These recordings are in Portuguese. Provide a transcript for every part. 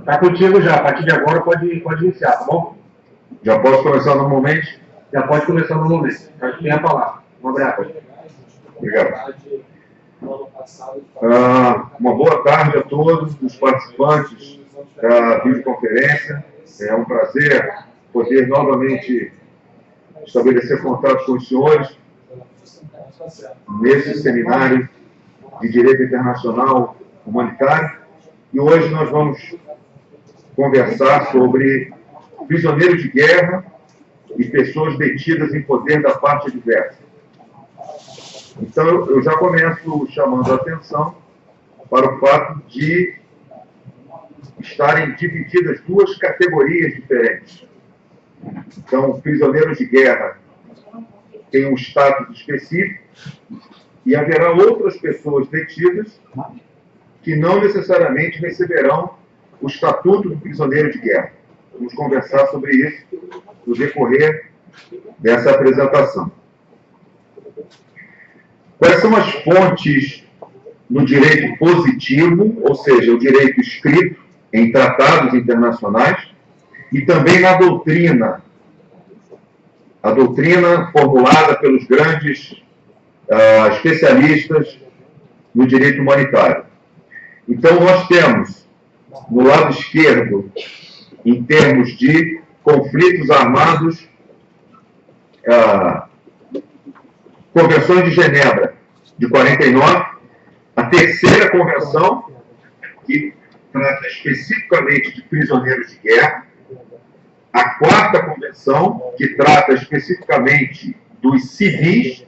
Tá contigo já. A partir de agora pode iniciar, tá bom? Já posso começar normalmente? Já pode começar normalmente. Acho que tem a palavra. Um abraço. Obrigado. Uma boa tarde a todos os participantes da videoconferência. É um prazer poder novamente estabelecer contato com os senhores nesse seminário de Direito Internacional Humanitário. E hoje nós vamos conversar sobre prisioneiros de guerra e pessoas detidas em poder da parte adversa. Então, eu já começo chamando a atenção para o fato de estarem divididas duas categorias diferentes. Então, prisioneiros de guerra têm um status específico e haverá outras pessoas detidas que não necessariamente receberão o estatuto do prisioneiro de guerra. Vamos conversar sobre isso no decorrer dessa apresentação. Quais são as fontes no direito positivo, ou seja, o direito escrito em tratados internacionais, e também na doutrina, a doutrina formulada pelos grandes especialistas no direito humanitário? Então, nós temos, no lado esquerdo, em termos de conflitos armados, Convenções de Genebra, de 49, a terceira convenção, que trata especificamente de prisioneiros de guerra, a quarta convenção, que trata especificamente dos civis,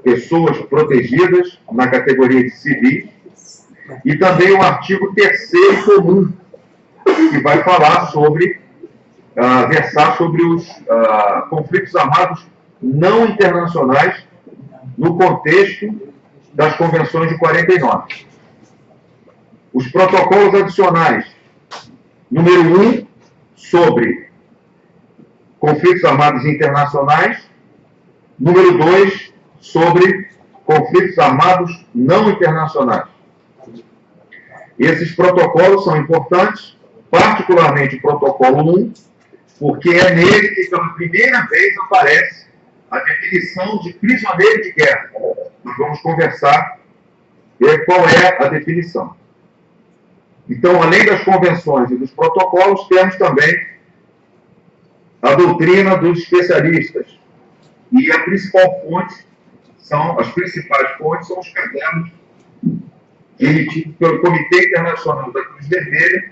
pessoas protegidas na categoria de civis, e também o artigo 3º comum, que vai falar sobre, versar sobre os conflitos armados não internacionais no contexto das convenções de 49. Os protocolos adicionais, número 1, sobre conflitos armados internacionais, número 2, sobre conflitos armados não internacionais. Esses protocolos são importantes, particularmente o protocolo 1, porque é nele que pela primeira vez aparece a definição de prisioneiro de guerra. Nós vamos conversar qual é a definição. Então, além das convenções e dos protocolos, temos também a doutrina dos especialistas. E a principal fonte as principais fontes são os cadernos emitidos pelo Comitê Internacional da Cruz Vermelha,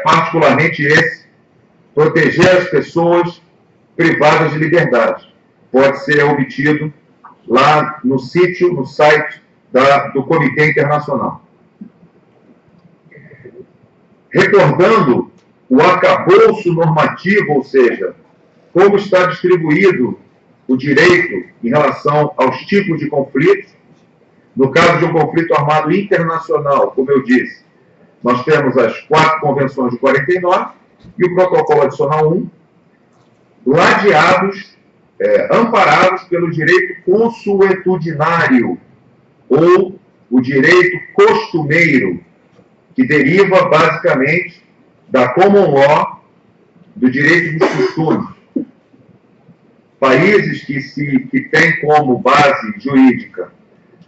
particularmente esse, proteger as pessoas privadas de liberdade. Pode ser obtido lá no sítio, no site do Comitê Internacional. Recordando o arcabouço normativo, ou seja, como está distribuído o direito em relação aos tipos de conflitos. No caso de um conflito armado internacional, como eu disse, nós temos as 4 convenções de 49 e o protocolo adicional 1, ladeados, amparados pelo direito consuetudinário, ou o direito costumeiro, que deriva basicamente da common law, do direito dos costumes. Países que têm como base jurídica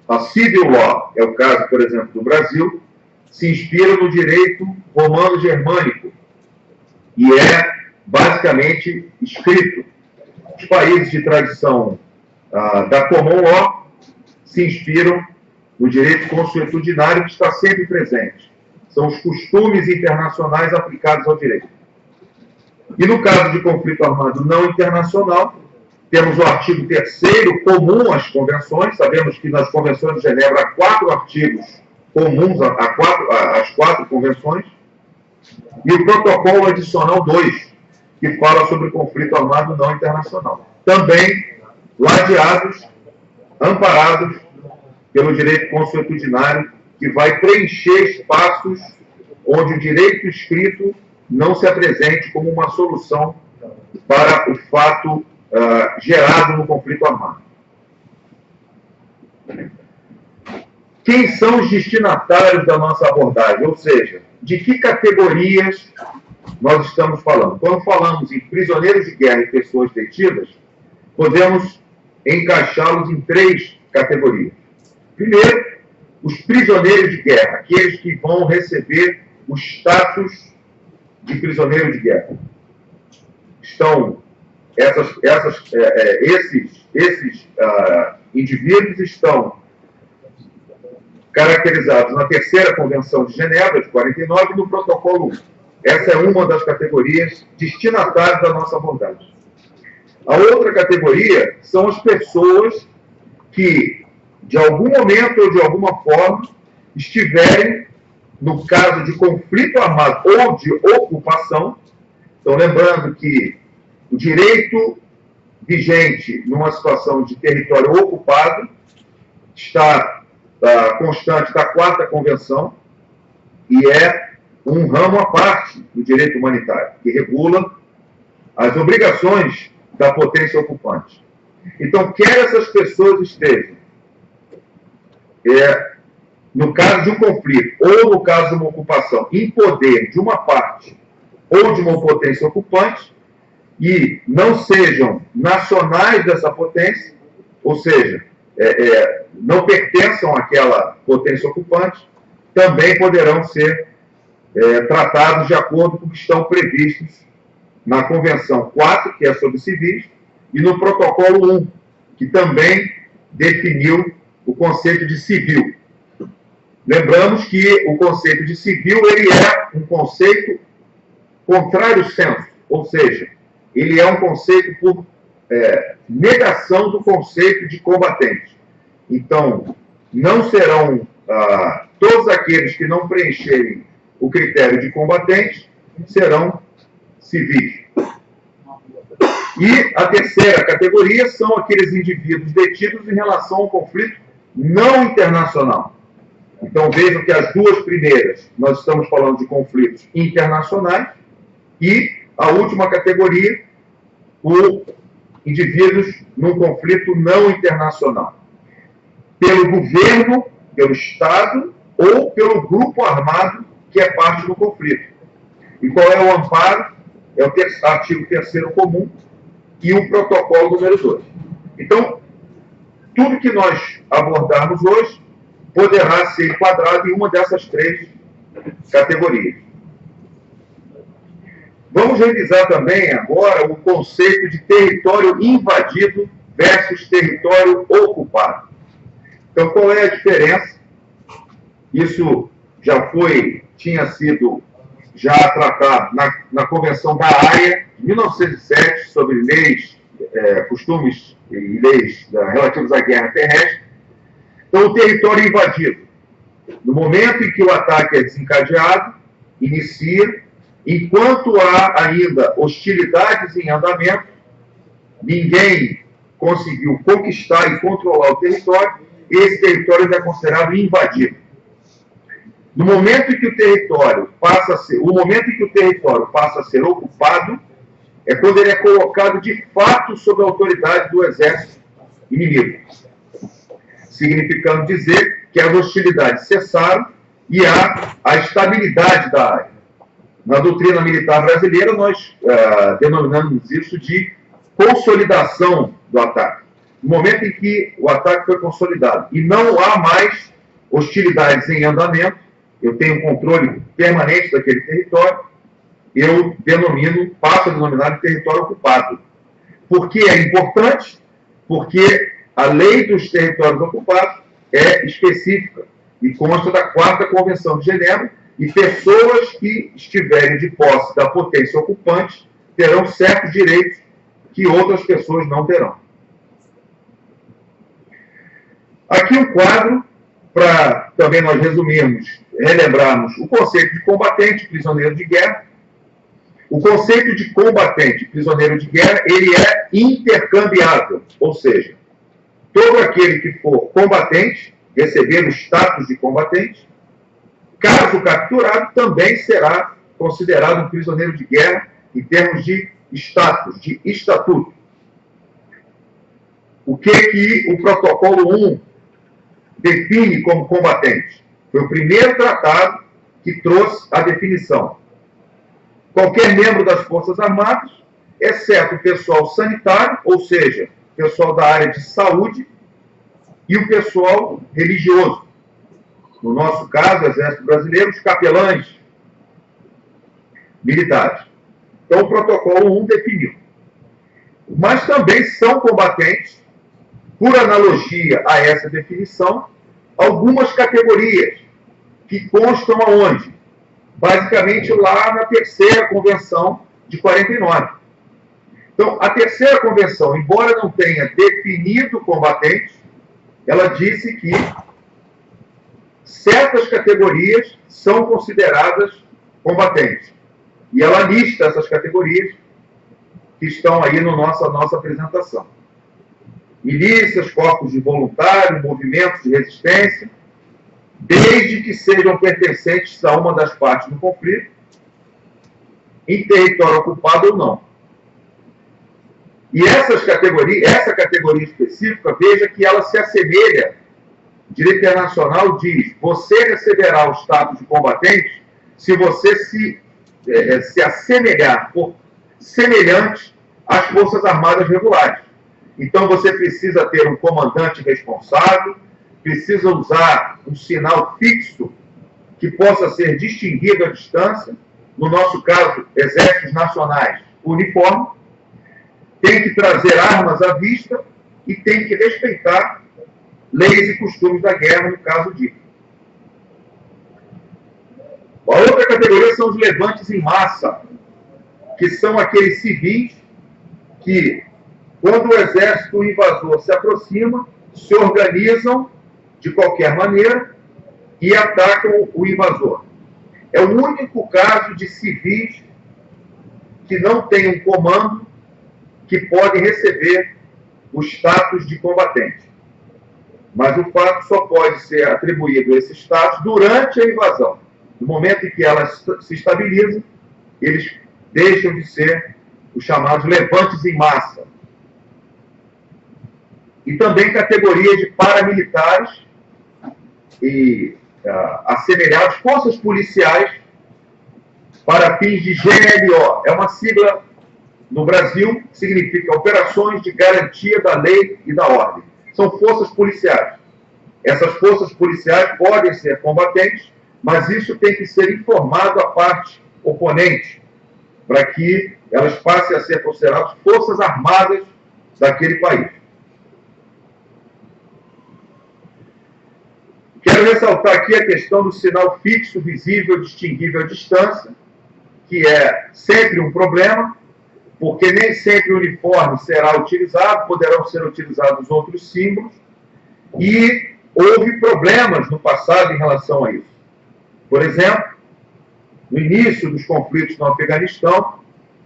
a civil law, é o caso, por exemplo, do Brasil, se inspira no direito romano-germânico e é basicamente escrito. Os países de tradição da common law se inspiram no direito consuetudinário, que está sempre presente. São os costumes internacionais aplicados ao direito. E no caso de conflito armado não internacional, temos o artigo 3º comum às convenções. Sabemos que nas convenções de Genebra há 4 artigos comuns às 4 convenções. E o protocolo adicional 2, que fala sobre conflito armado não internacional. Também ladeados, amparados pelo direito consuetudinário, que vai preencher espaços onde o direito escrito não se apresente como uma solução para o fato gerado no conflito armado. quem são os destinatários da nossa abordagem, ou seja, de que categorias nós estamos falando. Quando falamos em prisioneiros de guerra e pessoas detidas, podemos encaixá-los em 3 categorias. Primeiro, os prisioneiros de guerra, aqueles que vão receber o status de prisioneiro de guerra. Esses indivíduos estão caracterizados na Terceira Convenção de Genebra, de 49, e no Protocolo 1. Essa é uma das categorias destinatárias da nossa abordagem. A outra categoria são as pessoas que, de algum momento ou de alguma forma, estiverem no caso de conflito armado ou de ocupação. Então, lembrando que o direito vigente numa situação de território ocupado está constante da 4ª Convenção e é um ramo à parte do direito humanitário, que regula as obrigações da potência ocupante. Então, quer essas pessoas estejam, no caso de um conflito ou no caso de uma ocupação, em poder de uma parte ou de uma potência ocupante, e não sejam nacionais dessa potência, ou seja, não pertençam àquela potência ocupante, também poderão ser tratados de acordo com o que estão previstos na Convenção 4, que é sobre civis, e no Protocolo 1, que também definiu o conceito de civil. Lembramos que o conceito de civil ele é um conceito contrário senso, ou seja, ele é um conceito por negação do conceito de combatente. Então, não serão todos aqueles que não preencherem o critério de combatente serão civis. E a terceira categoria são aqueles indivíduos detidos em relação ao conflito não internacional. Então, vejam que as 2 primeiras, nós estamos falando de conflitos internacionais, e a última categoria, os indivíduos num conflito não internacional. Pelo governo, pelo Estado ou pelo grupo armado que é parte do conflito. E qual é o amparo? É o artigo 3º comum e o protocolo número 2. Então, tudo que nós abordarmos hoje poderá ser enquadrado em uma dessas 3 categorias. Vamos revisar também agora o conceito de território invadido versus território ocupado. Então, qual é a diferença? Isso tinha sido tratado na Convenção da Haia, de 1907, sobre leis, costumes e leis relativas à guerra terrestre. Então, o território invadido, no momento em que o ataque é desencadeado, inicia, enquanto há ainda hostilidades em andamento, ninguém conseguiu conquistar e controlar o território, esse território é considerado invadido. No momento em que o território passa a ser ocupado, é quando ele é colocado de fato sob a autoridade do exército inimigo, significando dizer que as hostilidades cessaram e há a estabilidade da área. Na doutrina militar brasileira, nós denominamos isso de consolidação do ataque. No momento em que o ataque foi consolidado e não há mais hostilidades em andamento, eu tenho controle permanente daquele território, eu passo a denominar de território ocupado. Por que é importante? Porque a lei dos territórios ocupados é específica e consta da 4ª Convenção de Genebra, e pessoas que estiverem de posse da potência ocupante terão certos direitos que outras pessoas não terão. Aqui um quadro para também nós relembrarmos o conceito de combatente, prisioneiro de guerra. O conceito de combatente, prisioneiro de guerra, ele é intercambiável, ou seja, todo aquele que for combatente, receber o status de combatente, caso capturado, também será considerado um prisioneiro de guerra em termos de status, de estatuto. O que o protocolo 1 define como combatente. Foi o primeiro tratado que trouxe a definição. Qualquer membro das Forças Armadas, exceto o pessoal sanitário, ou seja, o pessoal da área de saúde, e o pessoal religioso. No nosso caso, o Exército Brasileiro, os capelães militares. Então, o protocolo 1 definiu. Mas também são combatentes, por analogia a essa definição, algumas categorias que constam aonde? Basicamente lá na terceira convenção de 49. Então, a terceira convenção, embora não tenha definido combatentes, ela disse que certas categorias são consideradas combatentes. E ela lista essas categorias que estão aí na nossa apresentação. Milícias, corpos de voluntário, movimentos de resistência, desde que sejam pertencentes a uma das partes do conflito, em território ocupado ou não. E essa categoria específica, veja que ela se assemelha, o direito internacional diz, você receberá o status de combatente se você se assemelhar, for semelhante às Forças Armadas regulares. Então você precisa ter um comandante responsável, precisa usar um sinal fixo que possa ser distinguido à distância, no nosso caso, exércitos nacionais, uniforme, tem que trazer armas à vista e tem que respeitar leis e costumes da guerra, no caso dito. A outra categoria são os levantes em massa, que são aqueles civis que, quando o exército invasor se aproxima, se organizam de qualquer maneira e atacam o invasor. É o único caso de civis que não tem um comando que pode receber o status de combatente. Mas o fato só pode ser atribuído a esse status durante a invasão. No momento em que ela se estabiliza, eles deixam de ser os chamados levantes em massa. E também categorias de paramilitares e assemelhados, forças policiais para fins de GLO. É uma sigla no Brasil que significa Operações de Garantia da Lei e da Ordem. São forças policiais. Essas forças policiais podem ser combatentes, mas isso tem que ser informado à parte oponente, para que elas passem a ser consideradas forças armadas daquele país. Quero ressaltar aqui a questão do sinal fixo, visível, distinguível à distância, que é sempre um problema, porque nem sempre o uniforme será utilizado, poderão ser utilizados outros símbolos, e houve problemas no passado em relação a isso. Por exemplo, no início dos conflitos no Afeganistão,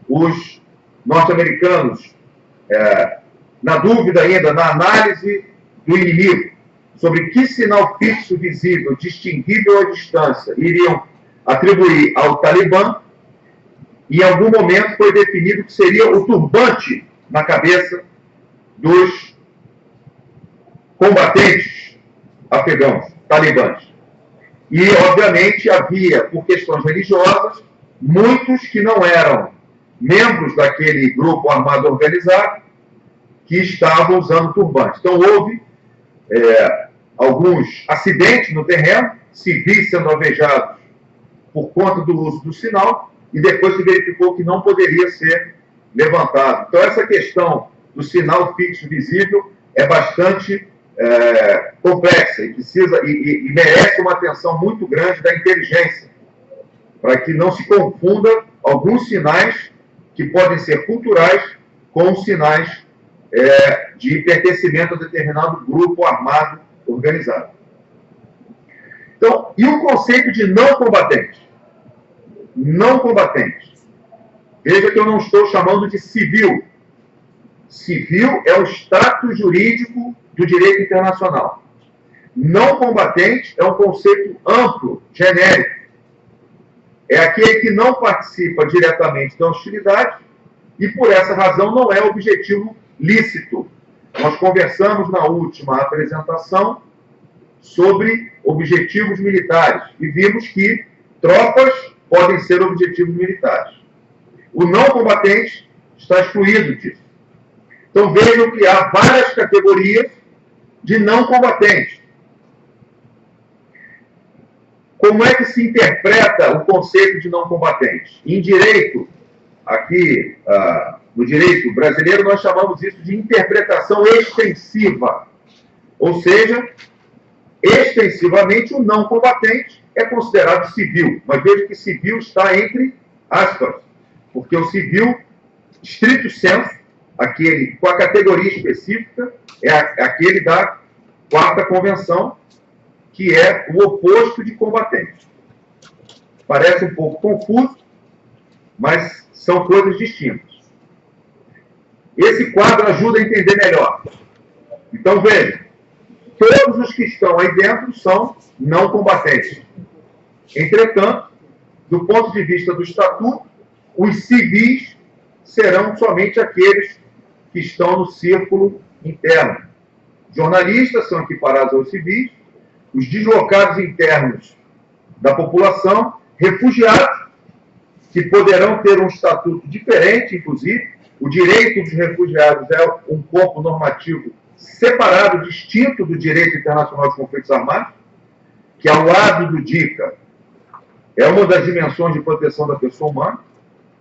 os norte-americanos, na dúvida ainda, na análise do inimigo, sobre que sinal fixo, visível, distinguível à distância iriam atribuir ao Talibã, e em algum momento foi definido que seria o turbante na cabeça dos combatentes afegãos, talibãs. E, obviamente, havia, por questões religiosas, muitos que não eram membros daquele grupo armado organizado que estavam usando turbante. Então, houve alguns acidentes no terreno, civis sendo alvejados por conta do uso do sinal, e depois se verificou que não poderia ser levantado. Então, essa questão do sinal fixo visível é bastante complexa e precisa e merece uma atenção muito grande da inteligência, para que não se confunda alguns sinais que podem ser culturais com sinais de pertencimento a determinado grupo armado organizado. Então, e o conceito de não combatente? Não combatente. Veja que eu não estou chamando de civil. Civil é o status jurídico do direito internacional. Não combatente é um conceito amplo, genérico. É aquele que não participa diretamente da hostilidade e, por essa razão, não é objetivo lícito. Nós conversamos na última apresentação sobre objetivos militares e vimos que tropas podem ser objetivos militares. O não combatente está excluído disso. Então vejam que há várias categorias de não combatentes. Como é que se interpreta o conceito de não combatente? Em direito, aqui no direito brasileiro, nós chamamos isso de interpretação extensiva. Ou seja, extensivamente, o não combatente é considerado civil. Mas veja que civil está entre aspas, porque o civil, estrito senso, aquele com a categoria específica, é aquele da Quarta Convenção, que é o oposto de combatente. Parece um pouco confuso, mas são coisas distintas. Esse quadro ajuda a entender melhor. Então, veja, todos os que estão aí dentro são não combatentes. Entretanto, do ponto de vista do Estatuto, os civis serão somente aqueles que estão no círculo interno. Jornalistas são equiparados aos civis, os deslocados internos da população, refugiados, que poderão ter um estatuto diferente, inclusive. O direito dos refugiados é um corpo normativo separado, distinto do direito internacional de conflitos armados, que ao lado do DICA é uma das dimensões de proteção da pessoa humana,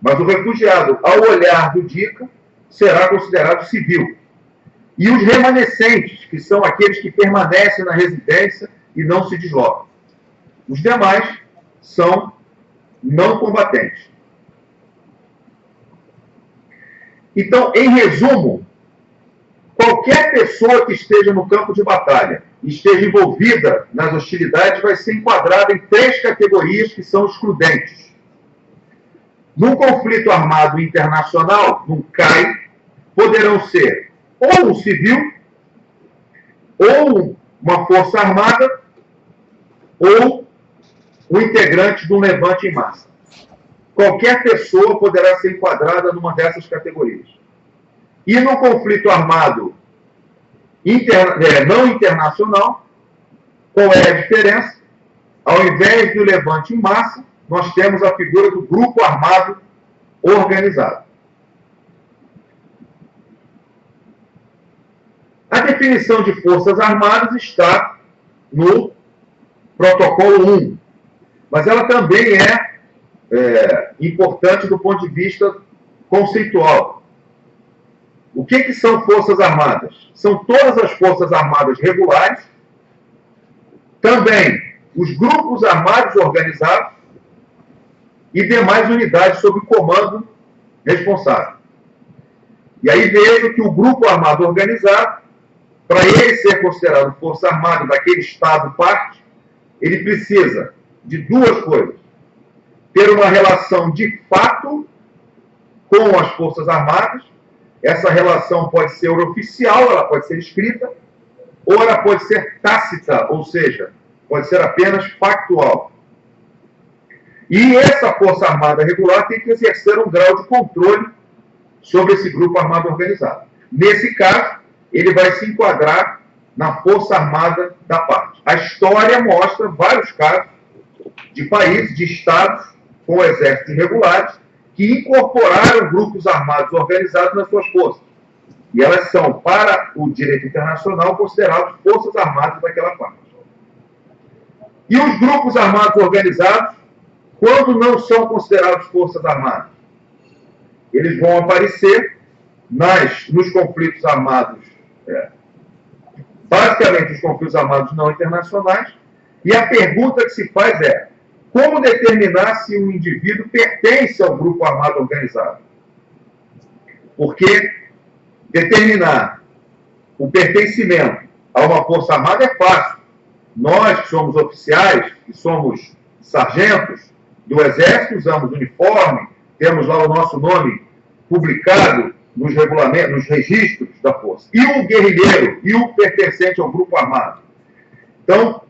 mas o refugiado, ao olhar do DICA, será considerado civil. E os remanescentes, que são aqueles que permanecem na residência e não se deslocam. Os demais são não combatentes. Então, em resumo, qualquer pessoa que esteja no campo de batalha e esteja envolvida nas hostilidades vai ser enquadrada em 3 categorias que são excludentes. Num conflito armado internacional, num CAI, poderão ser ou um civil, ou uma força armada, ou um integrante de um levante em massa. Qualquer pessoa poderá ser enquadrada numa dessas categorias. E no conflito armado não internacional, qual é a diferença? Ao invés do levante em massa, nós temos a figura do grupo armado organizado. A definição de forças armadas está no protocolo 1, mas ela também é importante do ponto de vista conceitual. O que são forças armadas? São todas as forças armadas regulares, também os grupos armados organizados e demais unidades sob comando responsável. E aí vejo que o grupo armado organizado, para ele ser considerado força armada daquele Estado parte, ele precisa de 2 coisas. Ter uma relação de fato com as Forças Armadas. Essa relação pode ser oficial, ela pode ser escrita, ou ela pode ser tácita, ou seja, pode ser apenas factual. E essa Força Armada regular tem que exercer um grau de controle sobre esse grupo armado organizado. Nesse caso, ele vai se enquadrar na Força Armada da parte. A história mostra vários casos de países, de estados com exércitos regulares que incorporaram grupos armados organizados nas suas forças. E elas são, para o direito internacional, consideradas forças armadas daquela parte. E os grupos armados organizados, quando não são considerados forças armadas, eles vão aparecer nos conflitos armados, basicamente os conflitos armados não internacionais, e a pergunta que se faz é: como determinar se um indivíduo pertence ao grupo armado organizado? Porque determinar o pertencimento a uma força armada é fácil. Nós, que somos oficiais, que somos sargentos do Exército, usamos uniforme, temos lá o nosso nome publicado nos regulamentos, nos registros da força. E o guerrilheiro, e o pertencente ao grupo armado. Então,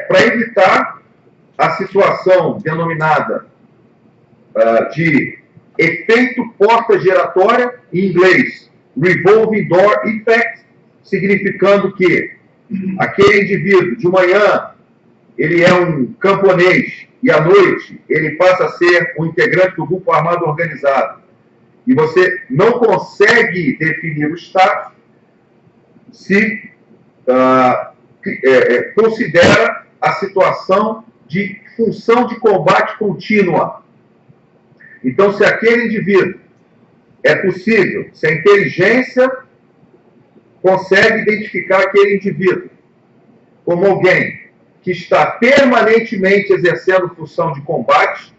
para evitar a situação denominada de efeito porta giratória, em inglês, revolving door effect, significando que aquele indivíduo, de manhã, ele é um camponês, e à noite ele passa a ser um integrante do grupo armado organizado, e você não consegue definir o status, se considera a situação de função de combate contínua. Então, se aquele indivíduo é possível, se a inteligência consegue identificar aquele indivíduo como alguém que está permanentemente exercendo função de combate,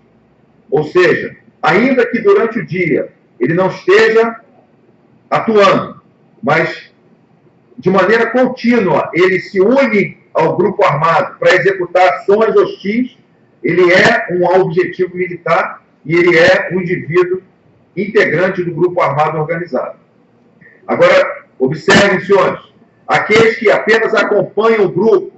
ou seja, ainda que durante o dia ele não esteja atuando, mas de maneira contínua ele se une ao grupo armado para executar ações hostis, ele é um objetivo militar e ele é um indivíduo integrante do grupo armado organizado. Agora, observem, senhores, aqueles que apenas acompanham o grupo,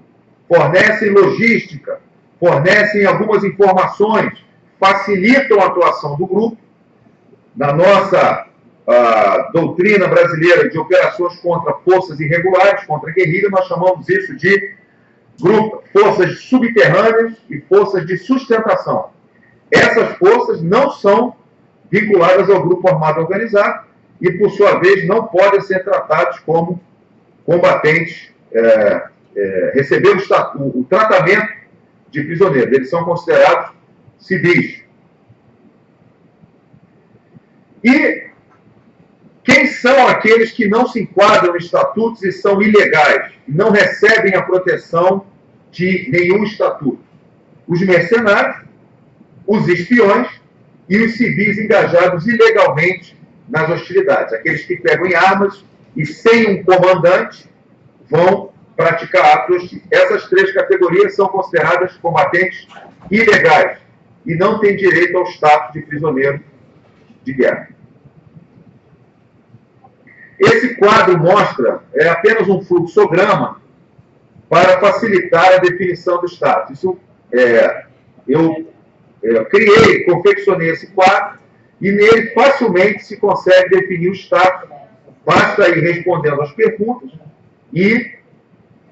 fornecem logística, fornecem algumas informações, facilitam a atuação do grupo. Na nossa doutrina brasileira de operações contra forças irregulares, contra a guerrilha, nós chamamos isso de forças subterrâneas e forças de sustentação. Essas forças não são vinculadas ao grupo armado organizado e, por sua vez, não podem ser tratados como combatentes, receber o tratamento de prisioneiros. Eles são considerados civis. E quem são aqueles que não se enquadram em estatutos e são ilegais, e não recebem a proteção de nenhum estatuto? Os mercenários, os espiões e os civis engajados ilegalmente nas hostilidades. Aqueles que pegam em armas e, sem um comandante, vão praticar atos hostis. Essas três categorias são consideradas combatentes ilegais e não têm direito ao status de prisioneiro de guerra. Esse quadro mostra apenas um fluxograma para facilitar a definição do status. Isso, eu confeccionei esse quadro e nele facilmente se consegue definir o status. Basta ir respondendo às perguntas e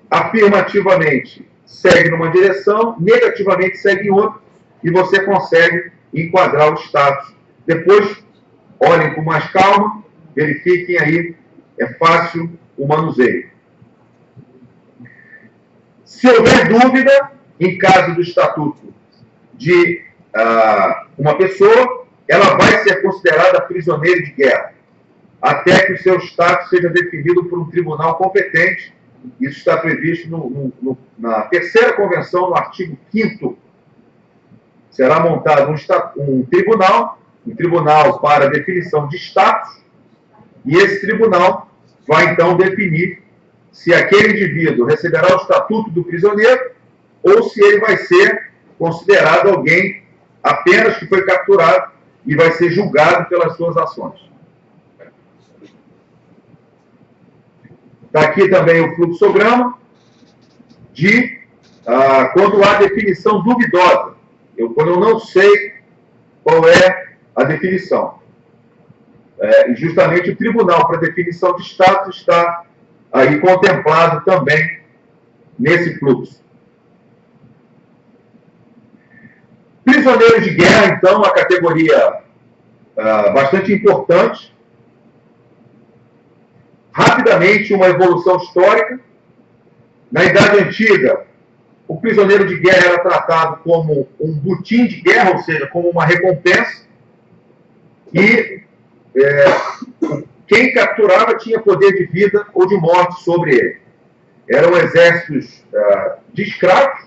afirmativamente segue numa direção, negativamente segue em outra e você consegue enquadrar o status. Depois, olhem com mais calma, verifiquem aí, é fácil o manuseio. Se houver dúvida, em caso do estatuto de uma pessoa, ela vai ser considerada prisioneira de guerra, até que o seu status seja definido por um tribunal competente. Isso está previsto na 3ª Convenção, no artigo 5º. Será montado um tribunal para definição de status, e esse tribunal vai, então, definir se aquele indivíduo receberá o estatuto do prisioneiro ou se ele vai ser considerado alguém apenas que foi capturado e vai ser julgado pelas suas ações. Está aqui também o fluxograma de quando há definição duvidosa. Quando eu não sei qual é a definição. E justamente o tribunal para definição de status está aí contemplado também nesse fluxo. Prisioneiros de guerra, então, uma categoria bastante importante. Rapidamente, uma evolução histórica. Na Idade Antiga, o prisioneiro de guerra era tratado como um butim de guerra, ou seja, como uma recompensa. E quem capturava tinha poder de vida ou de morte sobre ele. Eram exércitos de escravos.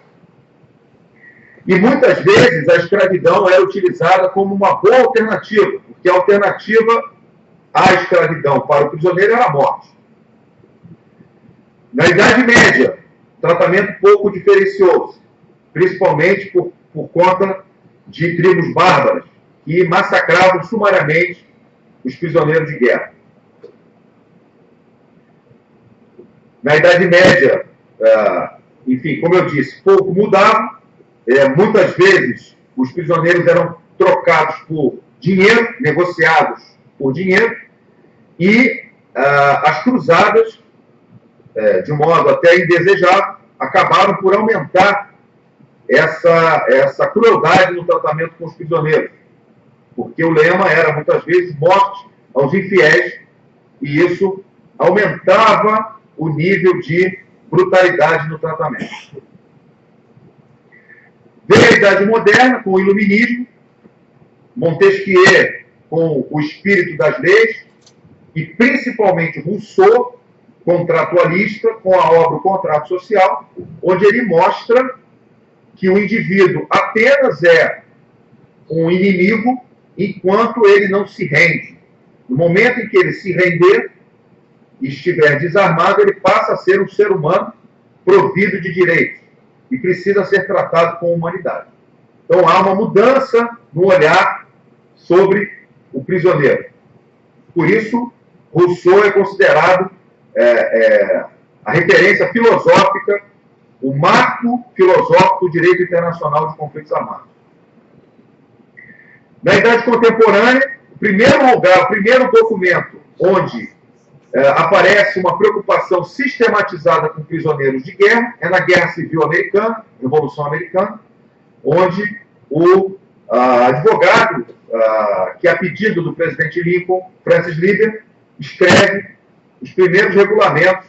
E muitas vezes a escravidão era utilizada como uma boa alternativa, porque a alternativa à escravidão para o prisioneiro era a morte. Na Idade Média, o tratamento pouco diferenciou-se, principalmente por conta de tribos bárbaras que massacravam sumariamente os prisioneiros de guerra. Na Idade Média, enfim, como eu disse, pouco mudava. Muitas vezes os prisioneiros eram trocados por dinheiro, negociados por dinheiro, e as cruzadas de modo até indesejável, acabaram por aumentar essa crueldade no tratamento com os prisioneiros. Porque o lema era, muitas vezes, morte aos infiéis, e isso aumentava o nível de brutalidade no tratamento. Veio a Idade Moderna, com o Iluminismo, Montesquieu com o espírito das leis, e principalmente Rousseau, contratualista, com a obra O Contrato Social, onde ele mostra que o indivíduo apenas é um inimigo enquanto ele não se rende. No momento em que ele se render e estiver desarmado, ele passa a ser um ser humano provido de direitos e precisa ser tratado com humanidade. Então há uma mudança no olhar sobre o prisioneiro. Por isso, Rousseau é considerado a referência filosófica, o marco filosófico do direito internacional de conflitos armados. Na Idade Contemporânea, o primeiro documento onde aparece uma preocupação sistematizada com prisioneiros de guerra é na Guerra Civil Americana, Revolução Americana, onde o advogado, que a pedido do presidente Lincoln, Francis Lieber, escreve os primeiros regulamentos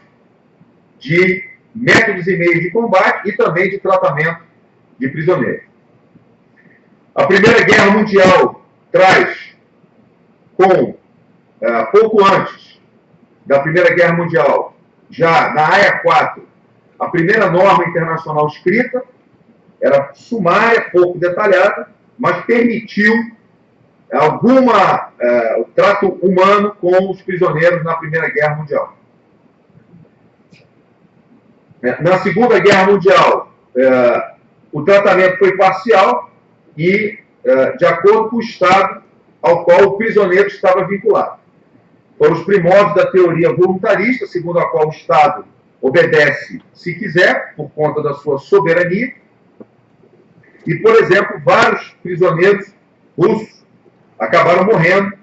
de métodos e meios de combate e também de tratamento de prisioneiros. A Primeira Guerra Mundial traz, pouco antes da Primeira Guerra Mundial, já na AIA 4, a primeira norma internacional escrita, era sumária, pouco detalhada, mas permitiu o trato humano com os prisioneiros na Primeira Guerra Mundial. Na Segunda Guerra Mundial, o tratamento foi parcial e de acordo com o Estado ao qual o prisioneiro estava vinculado. Foram os primórdios da teoria voluntarista, segundo a qual o Estado obedece se quiser, por conta da sua soberania. E, por exemplo, vários prisioneiros russos acabaram morrendo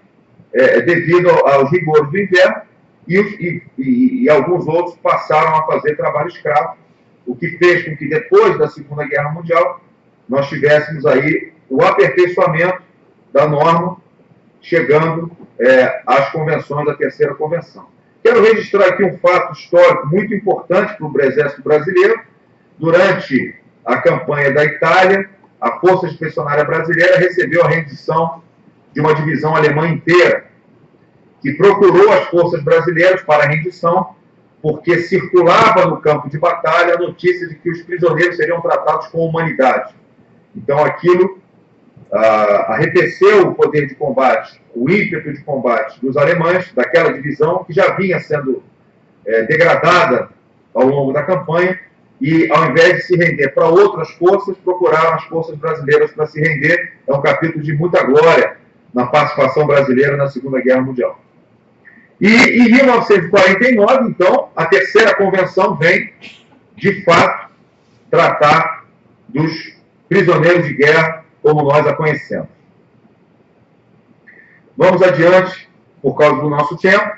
devido aos rigores do inverno e alguns outros passaram a fazer trabalho escravo, o que fez com que depois da Segunda Guerra Mundial nós tivéssemos aí o aperfeiçoamento da norma, chegando às convenções da Terceira Convenção. Quero registrar aqui um fato histórico muito importante para o Exército Brasileiro. Durante a campanha da Itália, a Força Expedicionária Brasileira recebeu a rendição de uma divisão alemã inteira, que procurou as forças brasileiras para a rendição, porque circulava no campo de batalha a notícia de que os prisioneiros seriam tratados com humanidade. Então aquilo arrefeceu o poder de combate, o ímpeto de combate dos alemães, daquela divisão que já vinha sendo degradada ao longo da campanha, e ao invés de se render para outras forças, procuraram as forças brasileiras para se render. É um capítulo de muita glória na participação brasileira na Segunda Guerra Mundial. E em 1949, então, a Terceira Convenção vem, de fato, tratar dos prisioneiros de guerra como nós a conhecemos. Vamos adiante, por causa do nosso tempo.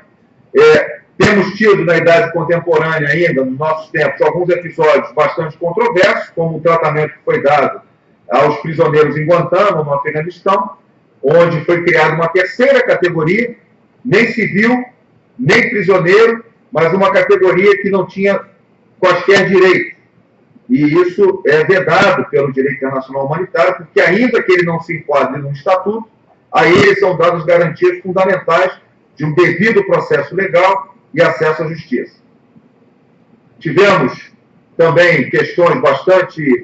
Temos tido, na Idade Contemporânea ainda, nos nossos tempos, alguns episódios bastante controversos, como o tratamento que foi dado aos prisioneiros em Guantánamo, no Afeganistão, onde foi criada uma terceira categoria, nem civil, nem prisioneiro, mas uma categoria que não tinha quaisquer direitos. E isso é vedado pelo direito internacional humanitário, porque ainda que ele não se enquadre num estatuto, a ele são dadas garantias fundamentais de um devido processo legal e acesso à justiça. Tivemos também questões bastante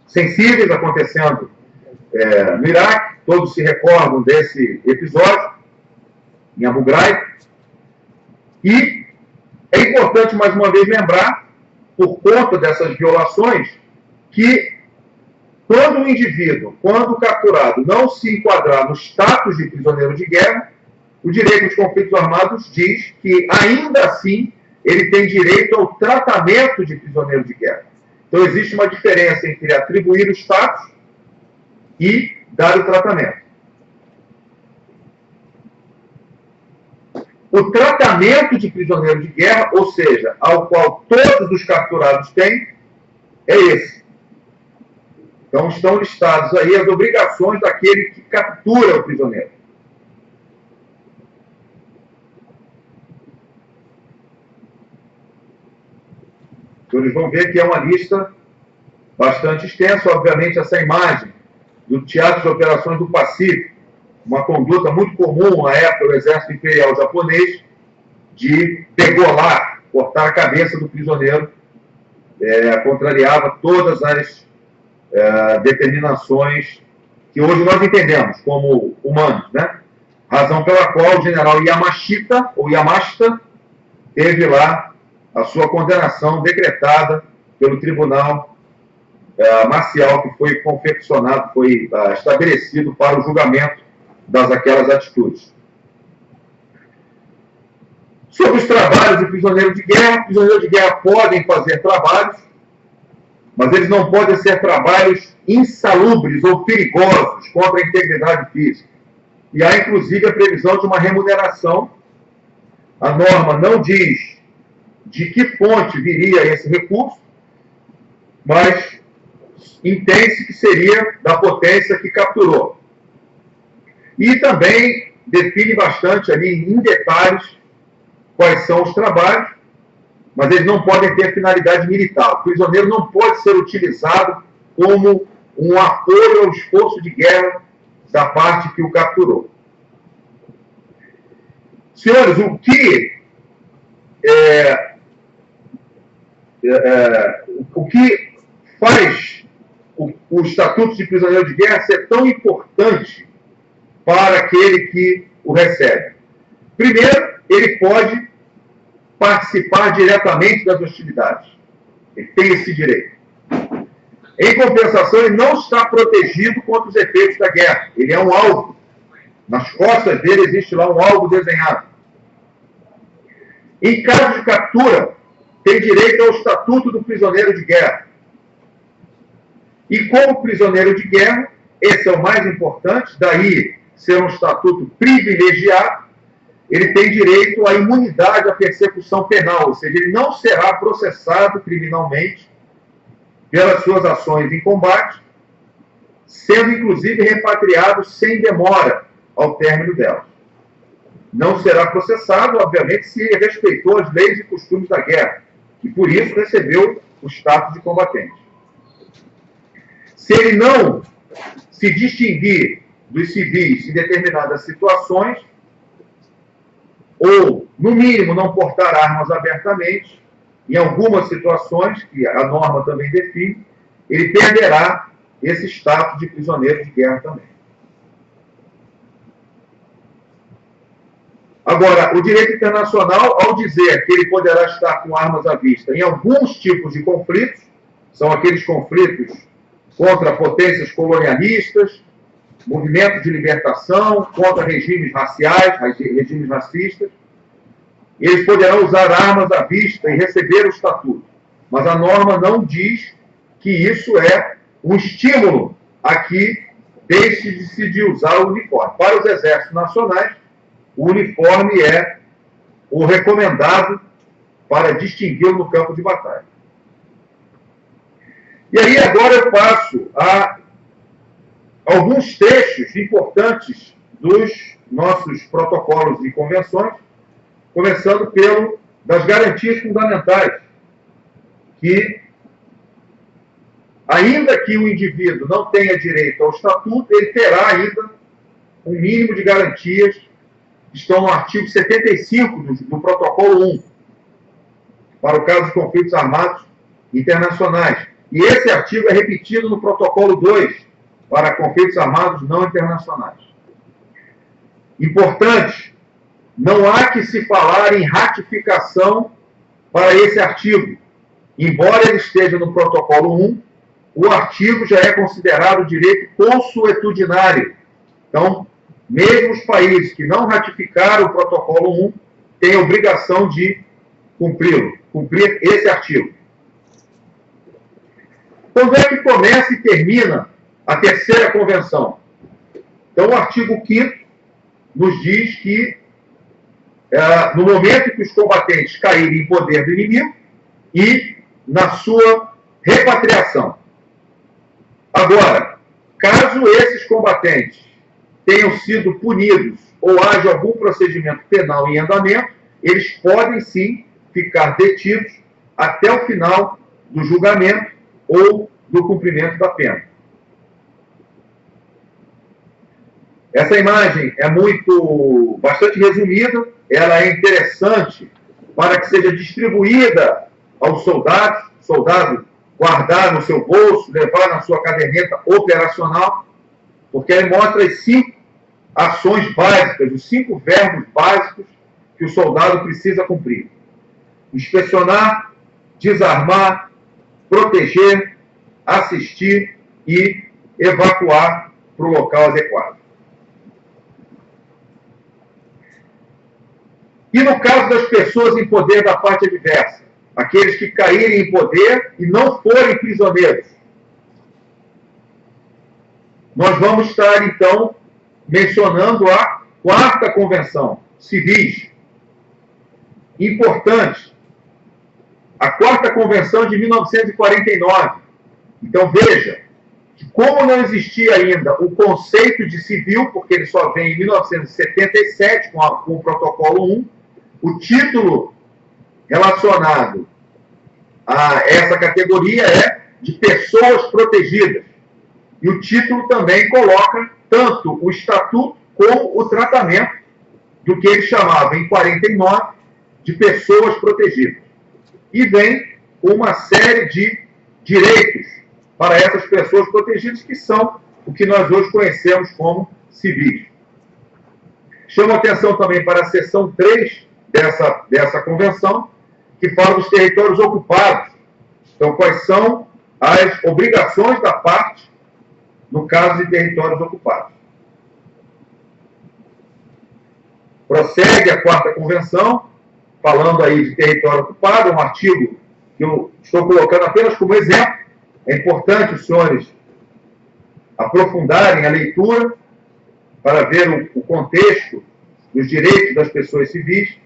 sensíveis acontecendo no Iraque, todos se recordam desse episódio, em Abu Ghraib, e é importante mais uma vez lembrar, por conta dessas violações, que quando o indivíduo, quando capturado, não se enquadrar no status de prisioneiro de guerra, o direito dos conflitos armados diz que, ainda assim, ele tem direito ao tratamento de prisioneiro de guerra. Então, existe uma diferença entre atribuir o status e dar o tratamento. O tratamento de prisioneiro de guerra, ou seja, ao qual todos os capturados têm, é esse. Então estão listados aí as obrigações daquele que captura o prisioneiro. Então, eles vão ver que é uma lista bastante extensa. Obviamente, essa imagem do Teatro de Operações do Pacífico, uma conduta muito comum à época do Exército Imperial Japonês, de degolar, cortar a cabeça do prisioneiro, contrariava todas as determinações que hoje nós entendemos como humanos, né? Razão pela qual o general Yamashita, ou Yamashita, teve lá a sua condenação decretada pelo tribunal marcial que foi confeccionado, foi estabelecido para o julgamento daquelas atitudes. Sobre os trabalhos de prisioneiros de guerra podem fazer trabalhos, mas eles não podem ser trabalhos insalubres ou perigosos contra a integridade física. E há, inclusive, a previsão de uma remuneração. A norma não diz de que fonte viria esse recurso, mas entende-se que seria da potência que capturou. E também define bastante ali em detalhes quais são os trabalhos, mas eles não podem ter finalidade militar. O prisioneiro não pode ser utilizado como um apoio ao esforço de guerra da parte que o capturou. Senhores, o que faz o Estatuto de Prisioneiro de Guerra ser tão importante para aquele que o recebe? Primeiro, ele pode participar diretamente das hostilidades. Ele tem esse direito. Em compensação, ele não está protegido contra os efeitos da guerra. Ele é um alvo. Nas costas dele existe lá um alvo desenhado. Em caso de captura, tem direito ao Estatuto do Prisioneiro de Guerra. E como prisioneiro de guerra, esse é o mais importante, daí ser um estatuto privilegiado, ele tem direito à imunidade à persecução penal, ou seja, ele não será processado criminalmente pelas suas ações em combate, sendo inclusive repatriado sem demora ao término delas. Não será processado, obviamente, se respeitou as leis e costumes da guerra, e por isso recebeu o status de combatente. Se ele não se distinguir dos civis em determinadas situações, ou, no mínimo, não portar armas abertamente, em algumas situações, que a norma também define, ele perderá esse status de prisioneiro de guerra também. Agora, o direito internacional, ao dizer que ele poderá estar com armas à vista em alguns tipos de conflitos, são aqueles conflitos contra potências colonialistas, movimentos de libertação, contra regimes raciais, regimes racistas, eles poderão usar armas à vista e receber o estatuto. Mas a norma não diz que isso é um estímulo a que deixe-se de usar o uniforme. Para os exércitos nacionais, o uniforme é o recomendado para distingui-lo no campo de batalha. E aí agora eu passo a alguns trechos importantes dos nossos protocolos e convenções, começando das garantias fundamentais, que, ainda que o indivíduo não tenha direito ao estatuto, ele terá ainda um mínimo de garantias que estão no artigo 75 do protocolo 1, para o caso de conflitos armados internacionais. E esse artigo é repetido no protocolo 2, para conflitos armados não internacionais. Importante, não há que se falar em ratificação para esse artigo. Embora ele esteja no protocolo 1, o artigo já é considerado direito consuetudinário. Então, mesmo os países que não ratificaram o protocolo 1 têm a obrigação de cumprir esse artigo. Quando é que começa e termina a terceira convenção? Então, o artigo 5º nos diz que no momento em que os combatentes caírem em poder do inimigo e na sua repatriação. Agora, caso esses combatentes tenham sido punidos ou haja algum procedimento penal em andamento, eles podem sim ficar detidos até o final do julgamento ou do cumprimento da pena. Essa imagem é bastante resumida, ela é interessante para que seja distribuída aos soldados, soldado guardar no seu bolso, levar na sua caderneta operacional, porque ele mostra as 5 ações básicas, os 5 verbos básicos que o soldado precisa cumprir: inspecionar, desarmar, proteger, assistir e evacuar para o local adequado. E no caso das pessoas em poder da parte adversa, aqueles que caírem em poder e não forem prisioneiros, nós vamos estar, então, mencionando a 4ª Convenção, civis. Importante, a 4ª Convenção de 1949. Então, veja, que como não existia ainda o conceito de civil, porque ele só vem em 1977, com o Protocolo 1, o título relacionado a essa categoria é de pessoas protegidas. E o título também coloca tanto o estatuto como o tratamento do que ele chamava, em 49, de pessoas protegidas. E vem uma série de direitos para essas pessoas protegidas, que são o que nós hoje conhecemos como civis. Chamo a atenção também para a seção 3 dessa convenção, que fala dos territórios ocupados. Então, quais são as obrigações da parte no caso de territórios ocupados. Prossegue a 4ª Convenção, falando aí de território ocupado, um artigo que eu estou colocando apenas como exemplo. É importante os senhores aprofundarem a leitura para ver o contexto dos direitos das pessoas civis.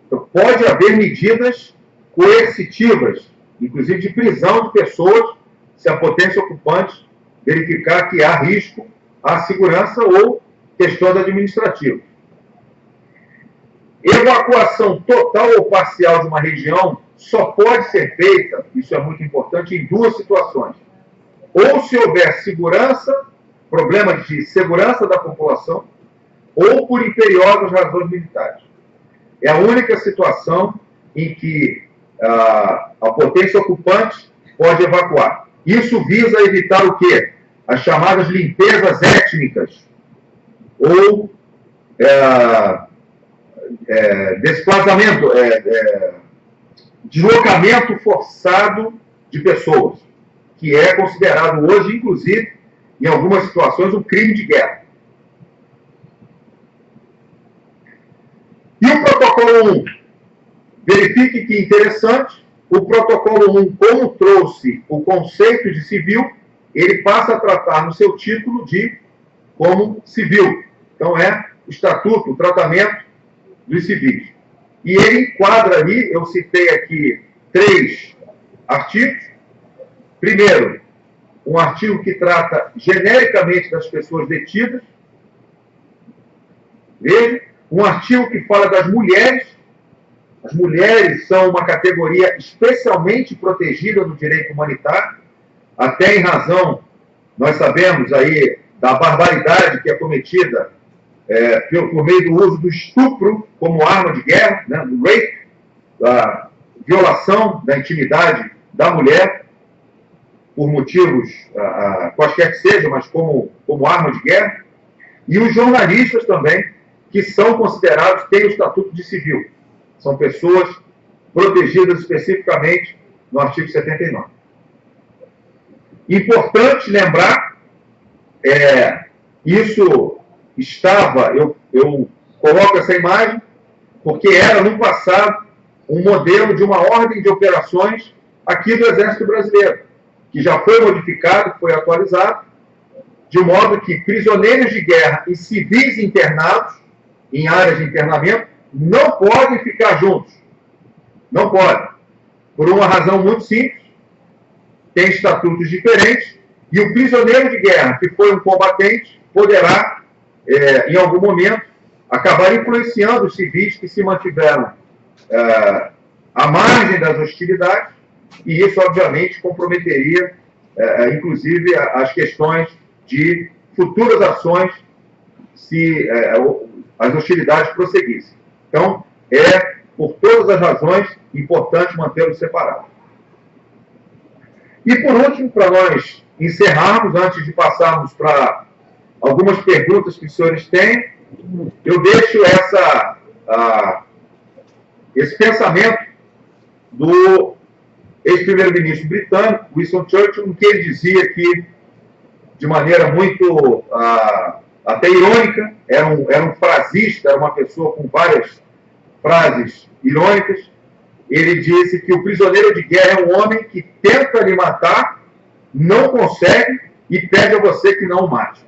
Então, pode haver medidas coercitivas, inclusive de prisão de pessoas, se a potência ocupante verificar que há risco à segurança ou questões administrativas. Evacuação total ou parcial de uma região só pode ser feita, isso é muito importante, em 2 situações. Ou se houver segurança, problemas de segurança da população, ou por imperiosas razões militares. É a única situação em que a potência ocupante pode evacuar. Isso visa evitar o quê? As chamadas limpezas étnicas ou desplazamento, deslocamento forçado de pessoas, que é considerado hoje, inclusive, em algumas situações, um crime de guerra. E o Protocolo 1? Verifique que interessante, o Protocolo 1, como trouxe o conceito de civil, ele passa a tratar no seu título como civil. Então, é o estatuto, o tratamento dos civis. E ele enquadra ali, eu citei aqui 3 artigos. Primeiro, um artigo que trata genericamente das pessoas detidas. Veja, um artigo que fala das mulheres. As mulheres são uma categoria especialmente protegida no direito humanitário, até em razão, nós sabemos aí, da barbaridade que é cometida por meio do uso do estupro como arma de guerra, né, do rape, da violação da intimidade da mulher, por motivos quaisquer que sejam, mas como arma de guerra. E os jornalistas também, que são considerados, têm o estatuto de civil. São pessoas protegidas especificamente no artigo 79. Importante lembrar, isso estava, eu coloco essa imagem, porque era no passado um modelo de uma ordem de operações aqui do Exército Brasileiro, que já foi modificado, foi atualizado, de modo que prisioneiros de guerra e civis internados em áreas de internamento não podem ficar juntos. Não podem. Por uma razão muito simples, tem estatutos diferentes, e o prisioneiro de guerra, que foi um combatente, poderá, em algum momento, acabar influenciando os civis que se mantiveram à margem das hostilidades, e isso, obviamente, comprometeria, inclusive, as questões de futuras ações se as hostilidades prosseguissem. Então, por todas as razões, importante mantê-los separados. E, por último, para nós encerrarmos, antes de passarmos para algumas perguntas que os senhores têm, eu deixo esse pensamento do ex-primeiro-ministro britânico, Winston Churchill, em que ele dizia que, de maneira muito até irônica, era um frasista, era uma pessoa com várias frases irônicas. Ele disse que o prisioneiro de guerra é um homem que tenta lhe matar, não consegue e pede a você que não o mate.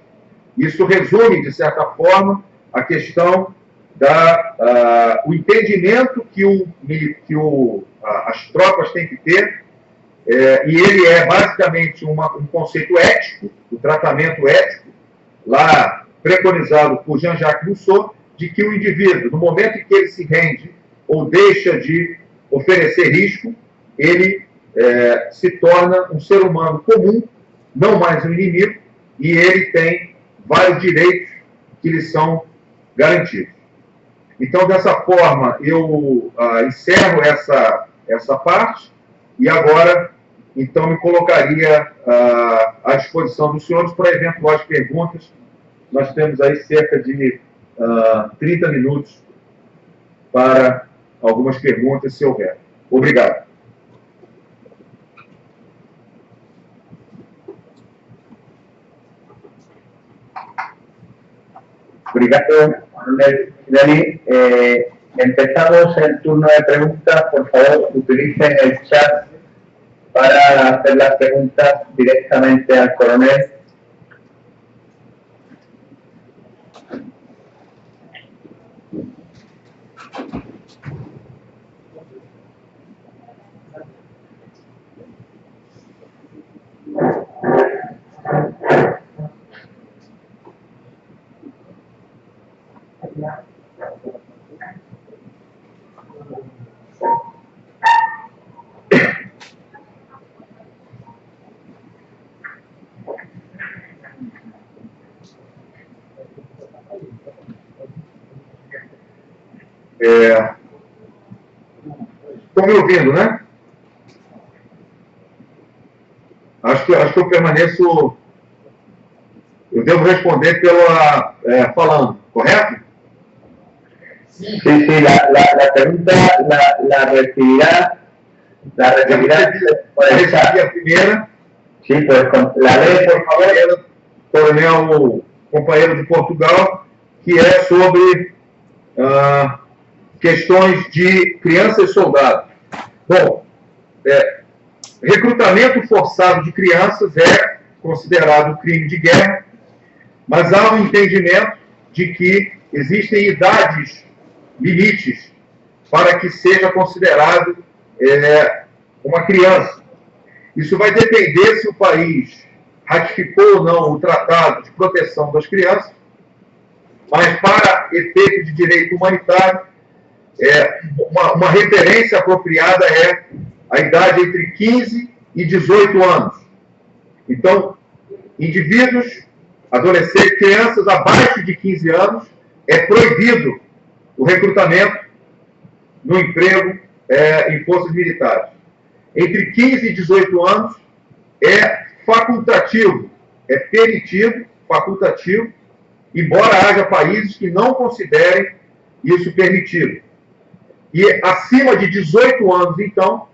Isso resume, de certa forma, a questão o entendimento que as tropas têm que ter, e ele é basicamente um conceito ético, o tratamento ético, lá preconizado por Jean-Jacques Rousseau, de que o indivíduo, no momento em que ele se rende ou deixa de oferecer risco, ele se torna um ser humano comum, não mais um inimigo, e ele tem vários direitos que lhe são garantidos. Então, dessa forma, eu encerro essa parte, e agora, então, me colocaria à disposição dos senhores para eventuais perguntas. Nós temos aí cerca de 30 minutos para algumas perguntas, se houver. Obrigado. Obrigado, Coronel Dani. Empezamos el turno de preguntas. Por favor, utilicen el chat para hacer las preguntas directamente al coronel. Estão me ouvindo, né? Acho que eu permaneço... Eu devo responder falando, correto? Sí, la pregunta la recibirá por el chat. A primeira. Sí, pues la ley, por favor. Coronel, companheiro de Portugal, que é sobre questões de crianças e soldados. Bom, recrutamento forçado de crianças é considerado crime de guerra, mas há um entendimento de que existem idades limites para que seja considerado uma criança. Isso vai depender se o país ratificou ou não o Tratado de Proteção das Crianças, mas para efeito de direito humanitário, uma referência apropriada é a idade entre 15 e 18 anos. Então, indivíduos, adolescentes, crianças abaixo de 15 anos, é proibido o recrutamento no emprego em forças militares. Entre 15 e 18 anos é facultativo, é permitido, facultativo, embora haja países que não considerem isso permitido. E acima de 18 anos, então,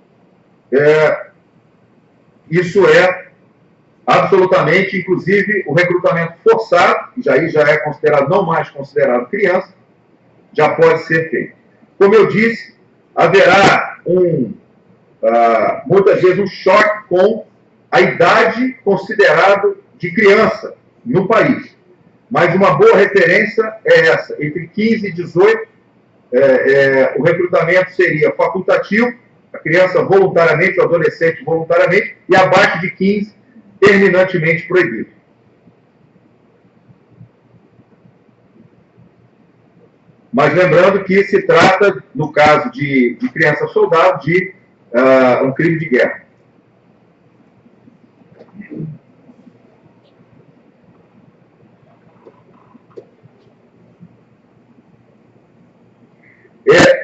isso é absolutamente, inclusive, o recrutamento forçado, que já é considerado, não mais considerado criança, já pode ser feito. Como eu disse, haverá muitas vezes, um choque com a idade considerada de criança no país. Mas uma boa referência é essa, entre 15 e 18, o recrutamento seria facultativo, a criança voluntariamente, o adolescente voluntariamente, e abaixo de 15, terminantemente proibido. Mas lembrando que se trata, no caso de criança-soldado, de um crime de guerra.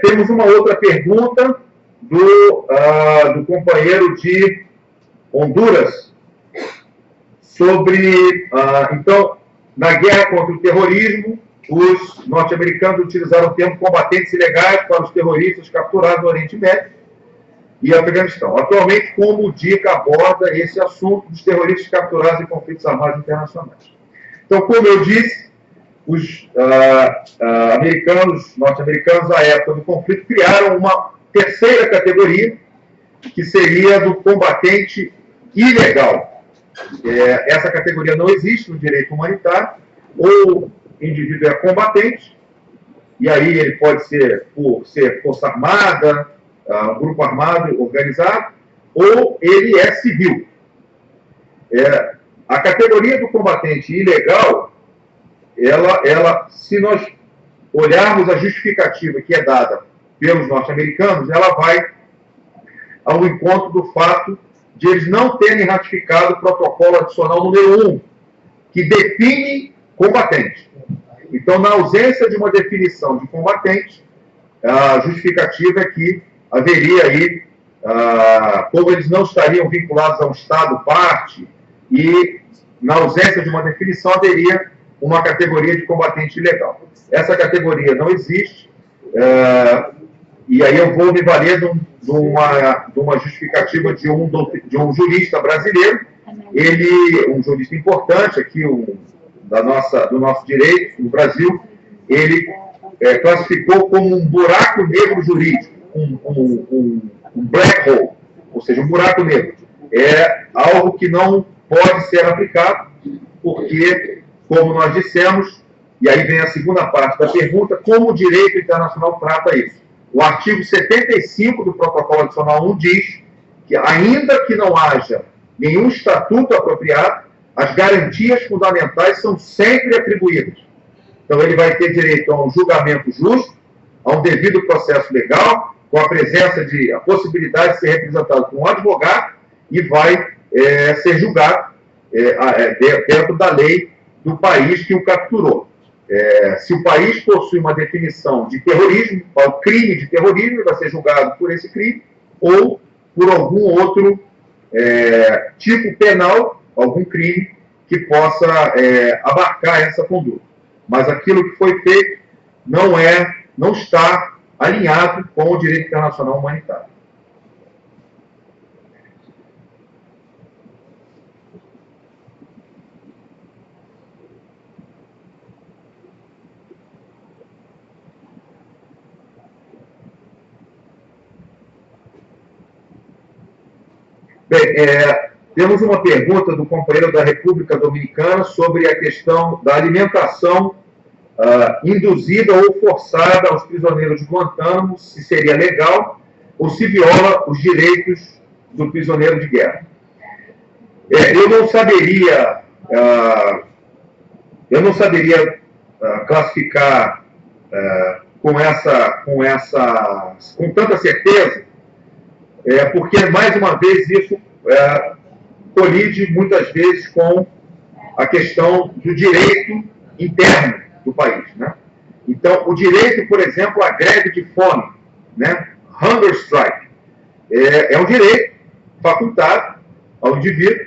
Temos uma outra pergunta do companheiro de Honduras sobre, então, na guerra contra o terrorismo, os norte-americanos utilizaram o termo combatentes ilegais para os terroristas capturados no Oriente Médio e Afeganistão. Atualmente, como o DICA aborda esse assunto dos terroristas capturados em conflitos armados internacionais? Então, como eu disse, os norte-americanos, à época do conflito, criaram uma terceira categoria, que seria do combatente ilegal. Essa categoria não existe no direito humanitário. Ou o indivíduo é combatente, e aí ele pode ser por ser força armada, um grupo armado organizado, ou ele é civil. A categoria do combatente ilegal, ela, se nós olharmos a justificativa que é dada pelos norte-americanos, ela vai ao encontro do fato de eles não terem ratificado o protocolo adicional número 1, que define combatente. Então, na ausência de uma definição de combatente, a justificativa é que haveria aí, como eles não estariam vinculados a um Estado parte, e na ausência de uma definição haveria uma categoria de combatente ilegal. Essa categoria não existe, e aí eu vou me valer de uma justificativa de um jurista brasileiro, um jurista importante aqui, do nosso direito no Brasil, ele classificou como um buraco negro jurídico, um black hole, ou seja, um buraco negro. É algo que não pode ser aplicado, porque, como nós dissemos, e aí vem a segunda parte da pergunta, como o direito internacional trata isso? O artigo 75 do Protocolo Adicional 1 diz que, ainda que não haja nenhum estatuto apropriado, as garantias fundamentais são sempre atribuídas. Então, ele vai ter direito a um julgamento justo, a um devido processo legal, com a possibilidade de ser representado por um advogado, e vai ser julgado dentro da lei do país que o capturou. Se o país possui uma definição de terrorismo, o crime de terrorismo, ele vai ser julgado por esse crime, ou por algum outro tipo penal, algum crime que possa abarcar essa conduta. Mas aquilo que foi feito não está alinhado com o direito internacional humanitário. Bem, temos uma pergunta do companheiro da República Dominicana sobre a questão da alimentação induzida ou forçada aos prisioneiros de Guantánamo, se seria legal ou se viola os direitos do prisioneiro de guerra. Eu não saberia classificar com tanta certeza, porque, mais uma vez, isso colide muitas vezes com a questão do direito interno do país, né? Então, o direito, por exemplo, à greve de fome, né? Hunger strike, é um direito facultado ao indivíduo,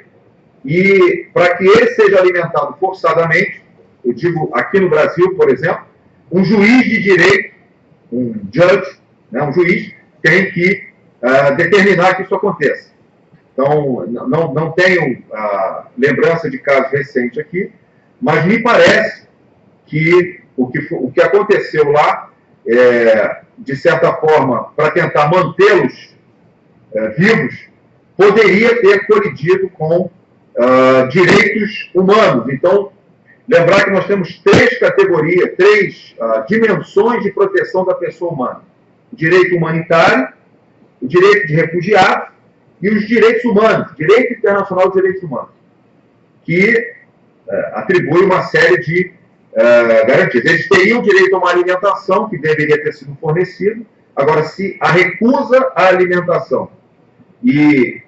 e para que ele seja alimentado forçadamente, eu digo aqui no Brasil, por exemplo, um juiz de direito, um judge, né? Um juiz tem que determinar que isso aconteça. Então, não tenho lembrança de casos recentes aqui, mas me parece que o que aconteceu lá, de certa forma, para tentar mantê-los vivos, poderia ter colidido com direitos humanos. Então, lembrar que nós temos três categorias, três dimensões de proteção da pessoa humana: o direito humanitário, o direito de refugiados e os direitos humanos, direito internacional de direitos humanos, que atribui uma série de garantias. Eles teriam direito a uma alimentação que deveria ter sido fornecida. Agora, se a recusa à alimentação e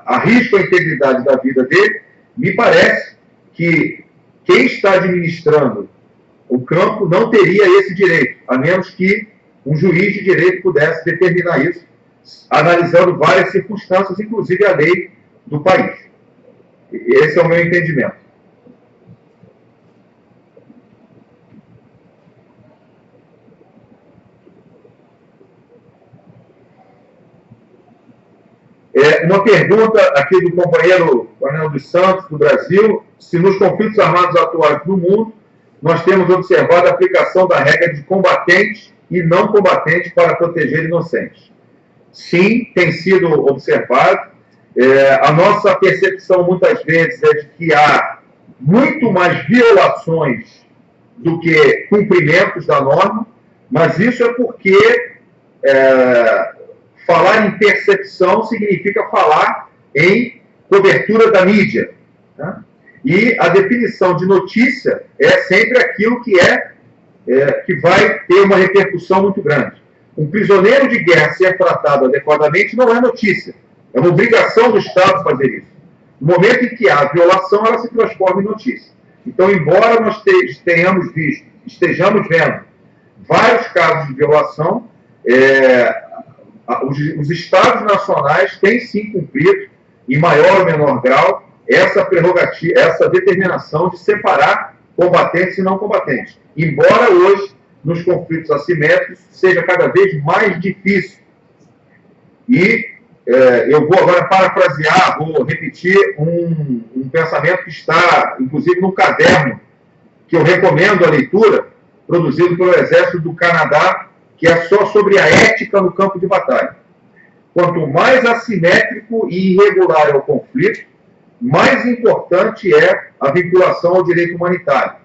arrisca a integridade da vida dele, me parece que quem está administrando o campo não teria esse direito, a menos que um juiz de direito pudesse determinar isso, analisando várias circunstâncias, inclusive a lei do país. Esse é o meu entendimento. Uma pergunta aqui do companheiro Coronel dos Santos, do Brasil: se nos conflitos armados atuais no mundo, nós temos observado a aplicação da regra de combatentes e não combatentes para proteger inocentes. Sim, tem sido observado. A nossa percepção, muitas vezes, é de que há muito mais violações do que cumprimentos da norma, mas isso é porque falar em percepção significa falar em cobertura da mídia, né? E a definição de notícia é sempre aquilo que que vai ter uma repercussão muito grande. Um prisioneiro de guerra ser tratado adequadamente não é notícia. É uma obrigação do Estado fazer isso. No momento em que há violação, ela se transforma em notícia. Então, embora nós estejamos vendo vários casos de violação, os Estados nacionais têm sim cumprido, em maior ou menor grau, essa prerrogativa, essa determinação de separar combatentes e não combatentes. Embora hoje, nos conflitos assimétricos, seja cada vez mais difícil. E eu vou agora parafrasear, vou repetir um pensamento que está, inclusive, num caderno que eu recomendo a leitura, produzido pelo Exército do Canadá, que é só sobre a ética no campo de batalha. Quanto mais assimétrico e irregular é o conflito, mais importante é a vinculação ao direito humanitário,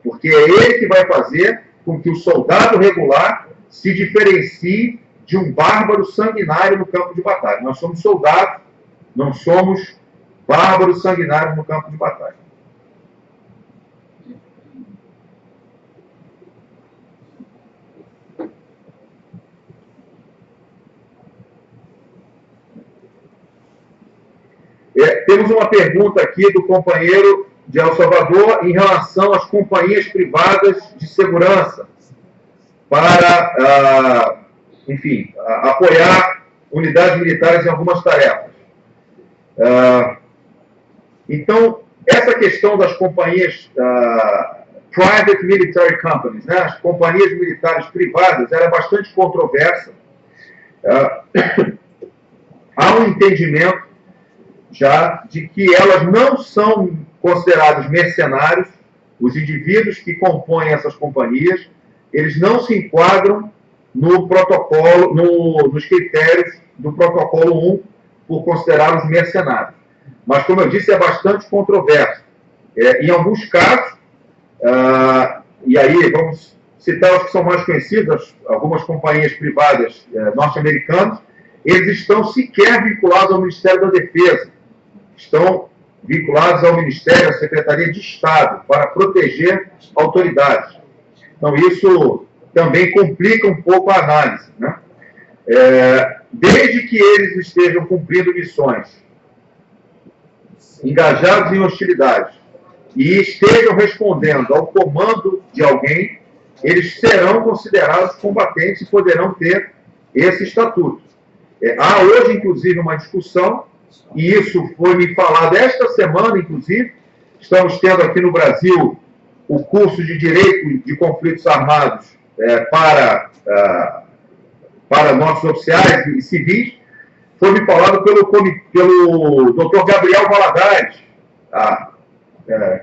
porque é ele que vai fazer com que o soldado regular se diferencie de um bárbaro sanguinário no campo de batalha. Nós somos soldados, não somos bárbaros sanguinários no campo de batalha. Temos uma pergunta aqui do companheiro de El Salvador em relação às companhias privadas de segurança para, apoiar unidades militares em algumas tarefas. Então, essa questão das companhias private military companies, né, as companhias militares privadas, ela é bastante controversa. Há um entendimento já de que elas não são considerados mercenários. Os indivíduos que compõem essas companhias, eles não se enquadram no protocolo, nos critérios do protocolo 1 por considerá-los mercenários. Mas, como eu disse, é bastante controverso. Em alguns casos, e aí vamos citar os que são mais conhecidos, algumas companhias privadas norte-americanas, eles estão sequer vinculados ao Ministério da Defesa, estão vinculados ao Ministério, à Secretaria de Estado, para proteger autoridades. Então, isso também complica um pouco a análise, né? Desde que eles estejam cumprindo missões, engajados em hostilidades, e estejam respondendo ao comando de alguém, eles serão considerados combatentes e poderão ter esse estatuto. Há hoje, inclusive, uma discussão, e isso foi me falado esta semana, inclusive. Estamos tendo aqui no Brasil o curso de Direito de Conflitos Armados para nossos oficiais e civis. Foi me falado pelo Dr. Gabriel Valadares,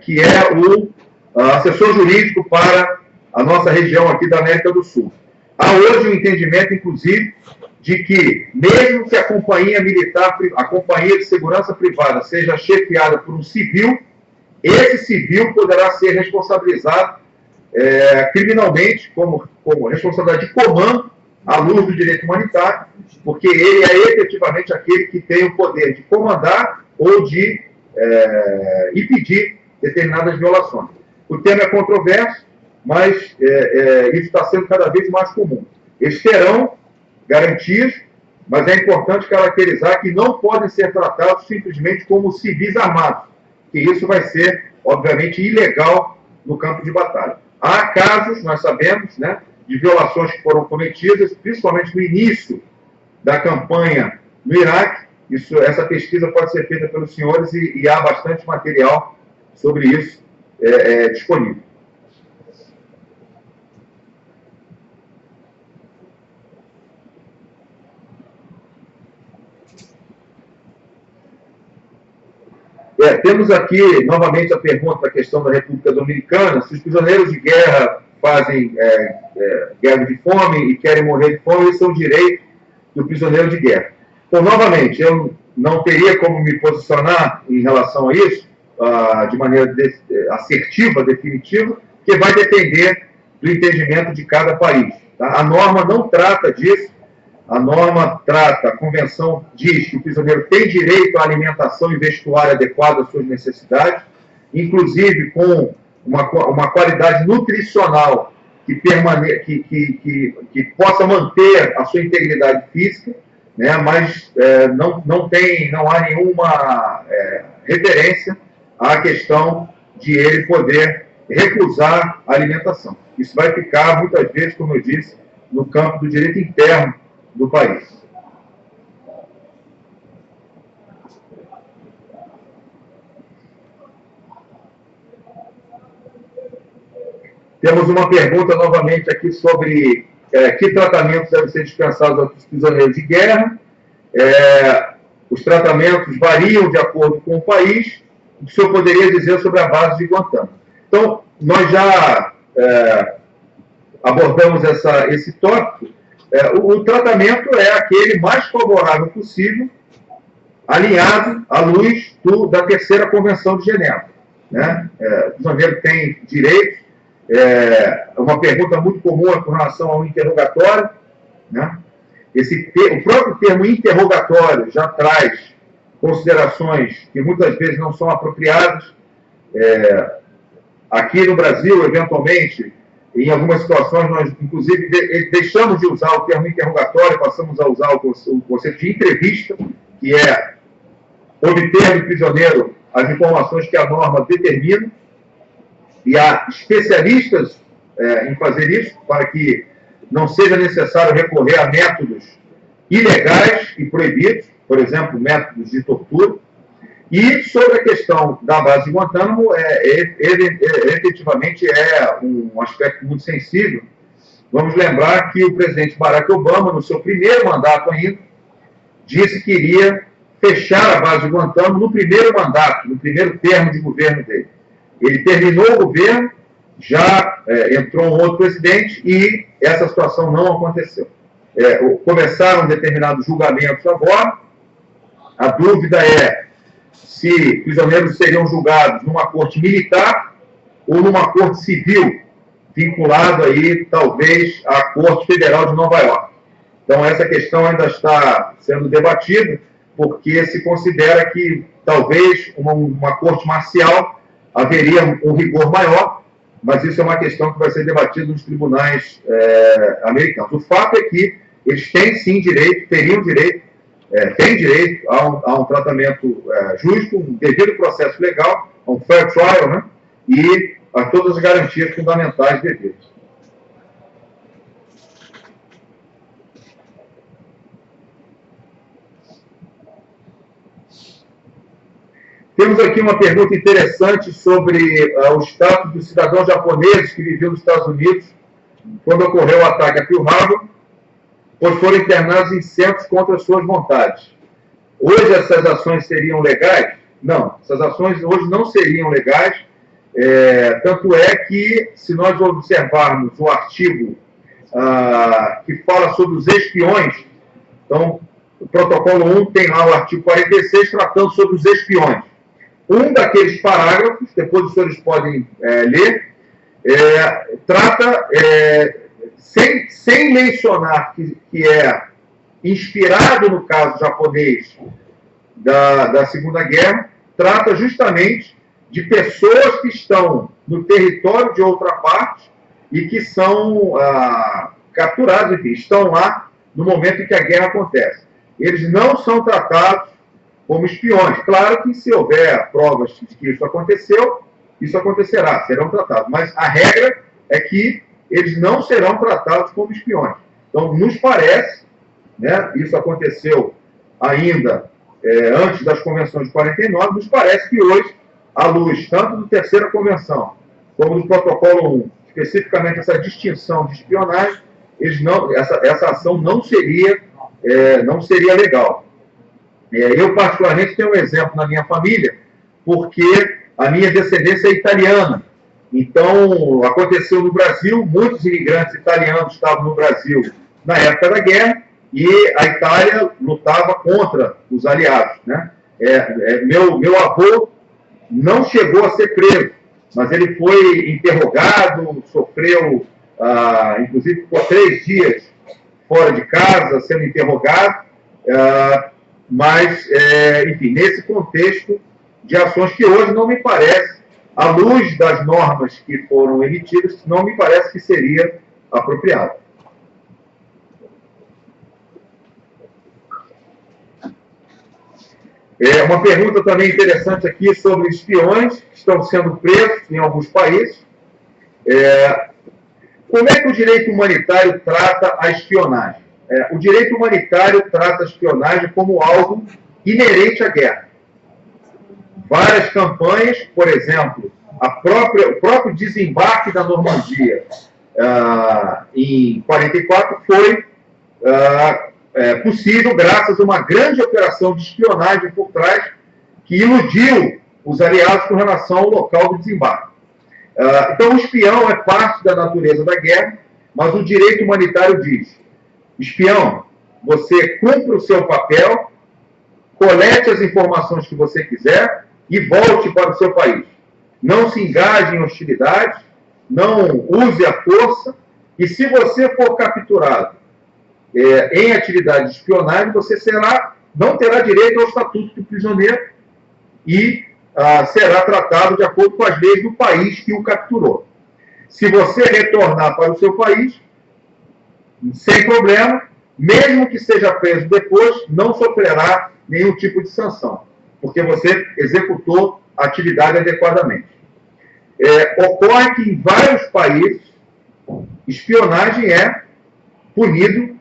que é o assessor jurídico para a nossa região aqui da América do Sul. Há hoje um entendimento, inclusive, de que, mesmo que a companhia militar, a companhia de segurança privada seja chefiada por um civil, esse civil poderá ser responsabilizado criminalmente, como responsabilidade de comando, à luz do direito humanitário, porque ele é efetivamente aquele que tem o poder de comandar ou de impedir determinadas violações. O tema é controverso, mas isso está sendo cada vez mais comum. Eles terão garantias, mas é importante caracterizar que não podem ser tratados simplesmente como civis armados, que isso vai ser, obviamente, ilegal no campo de batalha. Há casos, nós sabemos, né, de violações que foram cometidas, principalmente no início da campanha no Iraque. Essa pesquisa pode ser feita pelos senhores e há bastante material sobre isso disponível. Temos aqui, novamente, a pergunta da questão da República Dominicana, se os prisioneiros de guerra fazem guerra de fome e querem morrer de fome, isso é um direito do prisioneiro de guerra. Então, novamente, eu não teria como me posicionar em relação a isso de maneira assertiva, definitiva, que vai depender do entendimento de cada país. Tá? A norma não trata disso. A norma trata, a convenção diz que o prisioneiro tem direito à alimentação e vestuário adequado às suas necessidades, inclusive com uma qualidade nutricional que possa manter a sua integridade física, né, mas não há nenhuma referência à questão de ele poder recusar a alimentação. Isso vai ficar, muitas vezes, como eu disse, no campo do direito interno do país. Temos uma pergunta novamente aqui sobre que tratamentos devem ser dispensados aos prisioneiros de guerra. Os tratamentos variam de acordo com o país. O senhor poderia dizer sobre a base de Guantánamo? Então, nós já abordamos esse tópico. O tratamento é aquele mais favorável possível, alinhado à luz da terceira Convenção de Genebra. Né? O prisioneiro tem direitos. Uma pergunta muito comum é com relação ao interrogatório. Né? O próprio termo interrogatório já traz considerações que muitas vezes não são apropriadas. Aqui no Brasil, eventualmente, em algumas situações, nós, inclusive, deixamos de usar o termo interrogatório, passamos a usar o conceito de entrevista, que é obter do prisioneiro as informações que a norma determina, e há especialistas em fazer isso, para que não seja necessário recorrer a métodos ilegais e proibidos, por exemplo, métodos de tortura. E sobre a questão da base de Guantánamo, efetivamente é um aspecto muito sensível. Vamos lembrar que o presidente Barack Obama, no seu primeiro mandato ainda, disse que iria fechar a base de Guantánamo no primeiro mandato, no primeiro termo de governo dele. Ele terminou o governo, já entrou um outro presidente e essa situação não aconteceu. Começaram determinados julgamentos agora. A dúvida é se prisioneiros seriam julgados numa corte militar ou numa corte civil, vinculado aí, talvez, à Corte Federal de Nova York. Então, essa questão ainda está sendo debatida, porque se considera que, talvez, uma corte marcial haveria um rigor maior, mas isso é uma questão que vai ser debatida nos tribunais americanos. O fato é que eles têm, sim, direito, teriam direito, têm direito a um tratamento justo, um devido processo legal, a um fair trial, né? E a todas as garantias fundamentais devidas. Temos aqui uma pergunta interessante sobre o status dos cidadãos japoneses que viviam nos Estados Unidos quando ocorreu o ataque a Pearl Harbor, pois foram internados em centros contra suas vontades. Hoje essas ações seriam legais? Não, essas ações hoje não seriam legais, tanto é que, se nós observarmos o artigo que fala sobre os espiões Então, o protocolo 1 tem lá o artigo 46 tratando sobre os espiões. Um daqueles parágrafos, depois os senhores podem ler, trata, sem mencionar que é inspirado no caso japonês da Segunda Guerra, trata justamente de pessoas que estão no território de outra parte e que são capturados, enfim, estão lá no momento em que a guerra acontece. Eles não são tratados como espiões. Claro que se houver provas de que isso aconteceu, isso acontecerá, serão tratados. Mas a regra é que eles não serão tratados como espiões. Então, nos parece, né, isso aconteceu ainda antes das convenções de 49, nos parece que hoje, à luz tanto da terceira convenção como do protocolo 1, especificamente essa distinção de espionagem, essa ação não seria legal. Eu, particularmente, tenho um exemplo na minha família, porque a minha descendência é italiana. Então, aconteceu no Brasil, muitos imigrantes italianos estavam no Brasil na época da guerra, e a Itália lutava contra os aliados, né? Meu avô não chegou a ser preso, mas ele foi interrogado, sofreu, inclusive ficou 3 dias fora de casa, sendo interrogado, mas, enfim, nesse contexto de ações que hoje não me parece, à luz das normas que foram emitidas, não me parece que seria apropriado. Uma pergunta também interessante aqui sobre espiões que estão sendo presos em alguns países. Como é que o direito humanitário trata a espionagem? O direito humanitário trata a espionagem como algo inerente à guerra. Várias campanhas, por exemplo, o próprio desembarque da Normandia em 44 foi possível graças a uma grande operação de espionagem por trás que iludiu os aliados com relação ao local do desembarque. Então, o espião é parte da natureza da guerra, mas o direito humanitário diz: espião, você cumpre o seu papel, colete as informações que você quiser e volte para o seu país. Não se engaje em hostilidades, não use a força, e se você for capturado em atividade de espionagem, você não terá direito ao estatuto de prisioneiro e será tratado de acordo com as leis do país que o capturou. Se você retornar para o seu país, sem problema, mesmo que seja preso depois, não sofrerá nenhum tipo de sanção, porque você executou a atividade adequadamente. Ocorre que em vários países, espionagem é punível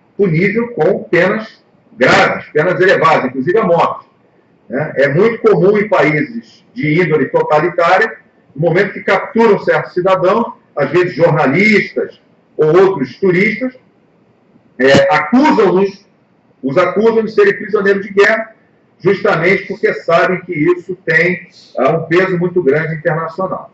com penas graves, penas elevadas, inclusive a morte. É muito comum em países de índole totalitária, no momento que capturam certos cidadãos, às vezes jornalistas ou outros turistas, os acusam de serem prisioneiros de guerra, justamente porque sabem que isso tem um peso muito grande internacional.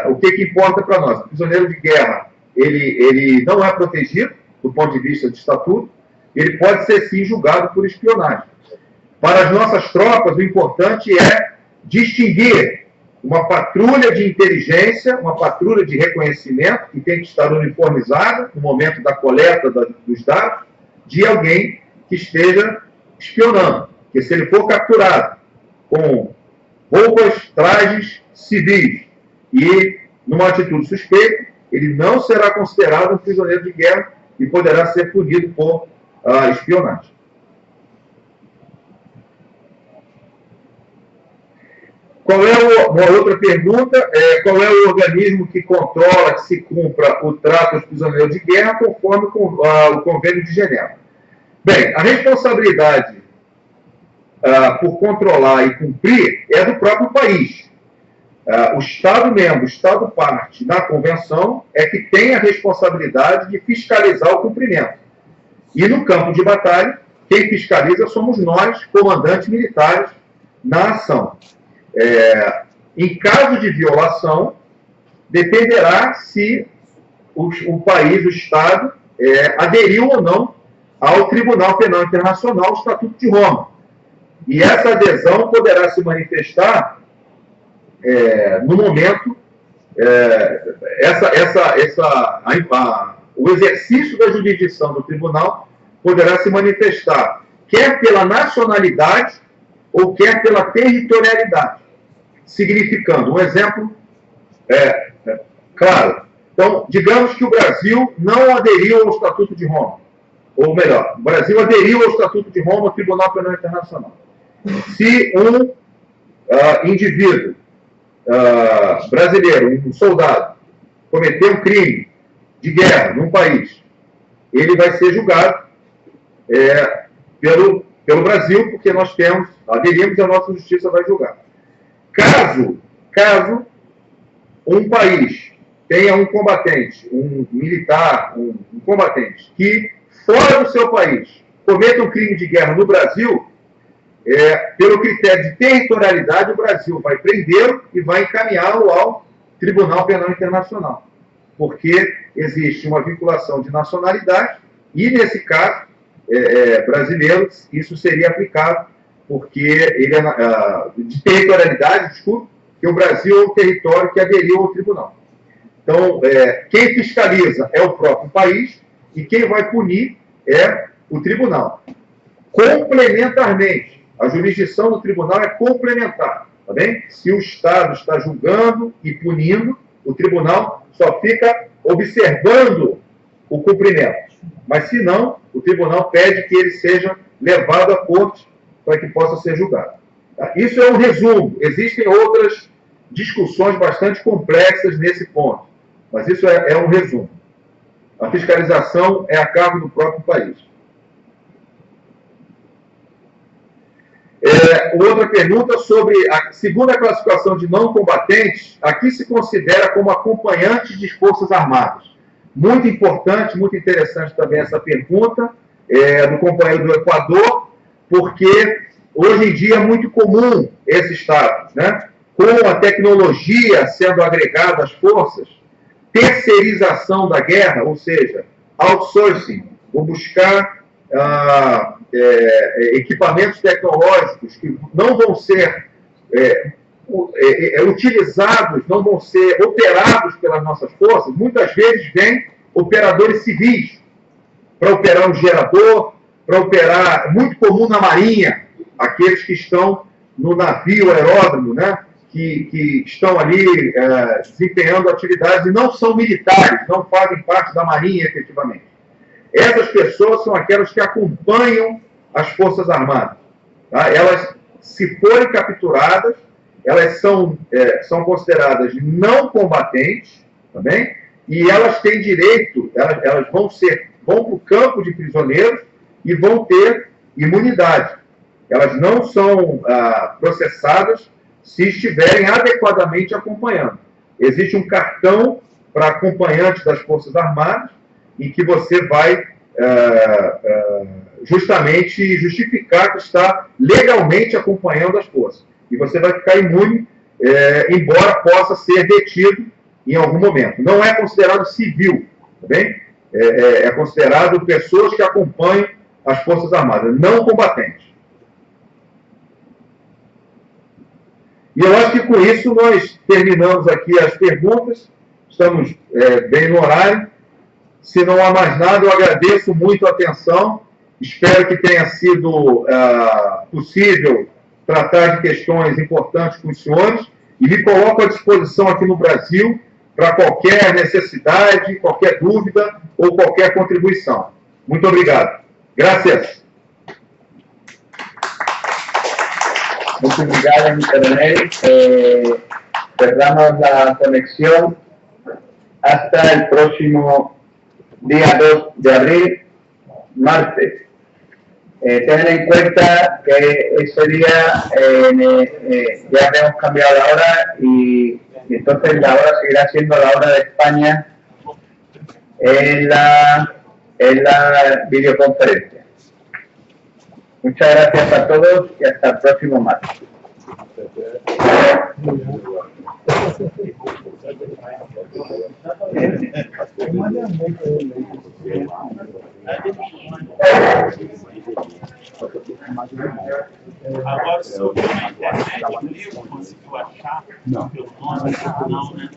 O que importa para nós? O prisioneiro de guerra, ele não é protegido do ponto de vista de estatuto, ele pode ser, sim, julgado por espionagem. Para as nossas tropas, o importante é distinguir uma patrulha de inteligência, uma patrulha de reconhecimento, que tem que estar uniformizada no momento da coleta dos dados, de alguém que esteja espionando. Porque se ele for capturado com roupas, trajes civis e numa atitude suspeita, ele não será considerado um prisioneiro de guerra e poderá ser punido por espionagem. Uma outra pergunta, qual é o organismo que controla que se cumpra o trato aos prisioneiros de guerra conforme o Convênio de Genebra? Bem, a responsabilidade por controlar e cumprir é do próprio país. O Estado-membro, o Estado-parte da Convenção é que tem a responsabilidade de fiscalizar o cumprimento. E no campo de batalha, quem fiscaliza somos nós, comandantes militares, na ação. Em caso de violação, dependerá se o país, o Estado, aderiu ou não ao Tribunal Penal Internacional, o Estatuto de Roma. E essa adesão poderá se manifestar no momento, o exercício da jurisdição do tribunal poderá se manifestar quer pela nacionalidade ou quer pela territorialidade, significando, um exemplo claro. Então, digamos que o Brasil não aderiu ao Estatuto de Roma, ou melhor, o Brasil aderiu ao Estatuto de Roma, ao Tribunal Penal Internacional. Se um indivíduo brasileiro, um soldado, cometeu um crime de guerra num país, ele vai ser julgado pelo Brasil, porque nós aderimos e a nossa justiça vai julgar. Caso um país tenha um combatente, um militar, um combatente, que fora do seu país cometa um crime de guerra no Brasil, pelo critério de territorialidade, o Brasil vai prendê-lo e vai encaminhá-lo ao Tribunal Penal Internacional, porque existe uma vinculação de nacionalidade e, nesse caso, brasileiro, isso seria aplicado, porque ele de territorialidade, desculpe, que o Brasil é o território que aderiu ao tribunal. Então, quem fiscaliza é o próprio país e quem vai punir é o tribunal. Complementarmente, a jurisdição do tribunal é complementar, tá bem? Se o Estado está julgando e punindo, o tribunal só fica observando o cumprimento. Mas, se não, o tribunal pede que ele seja levado à corte para que possa ser julgado. Tá? Isso é um resumo. Existem outras discussões bastante complexas nesse ponto, mas isso é um resumo. A fiscalização é a cargo do próprio país. Outra pergunta sobre a segunda classificação de não combatentes, aqui se considera como acompanhantes de forças armadas. Muito importante, muito interessante também essa pergunta do companheiro do Equador, porque hoje em dia é muito comum esse status, né? Com a tecnologia sendo agregada às forças, terceirização da guerra, ou seja, outsourcing, vou buscar equipamentos tecnológicos que não vão ser utilizados, não vão ser operados pelas nossas forças. Muitas vezes vêm operadores civis para operar um gerador, para operar, muito comum na Marinha, aqueles que estão no navio aeródromo, né? Que estão ali desempenhando atividades e não são militares, não fazem parte da Marinha efetivamente. Essas pessoas são aquelas que acompanham as Forças Armadas. Tá? Elas, se forem capturadas, elas são consideradas não combatentes, tá bem? E elas têm direito, elas vão para o campo de prisioneiros e vão ter imunidade. Elas não são processadas se estiverem adequadamente acompanhando. Existe um cartão para acompanhantes das Forças Armadas, em que você vai justamente justificar que está legalmente acompanhando as forças. E você vai ficar imune, embora possa ser detido em algum momento. Não é considerado civil, tá bem? É considerado pessoas que acompanham as Forças Armadas, não combatentes. E eu acho que com isso nós terminamos aqui as perguntas, estamos bem no horário. Se não há mais nada, eu agradeço muito a atenção, espero que tenha sido possível tratar de questões importantes com os senhores e me coloco à disposição aqui no Brasil para qualquer necessidade, qualquer dúvida ou qualquer contribuição. Muito obrigado. Gracias. Muchas gracias, mi coronel. Cerramos la conexión hasta el próximo día 2 de abril, martes. Tengan en cuenta que ese día ya hemos cambiado la hora y entonces la hora seguirá siendo la hora de España en la videoconferencia. Muchas gracias a todos y hasta el próximo martes. Agora, se eu for na internet, o livro conseguiu achar pelo nome? Não, né?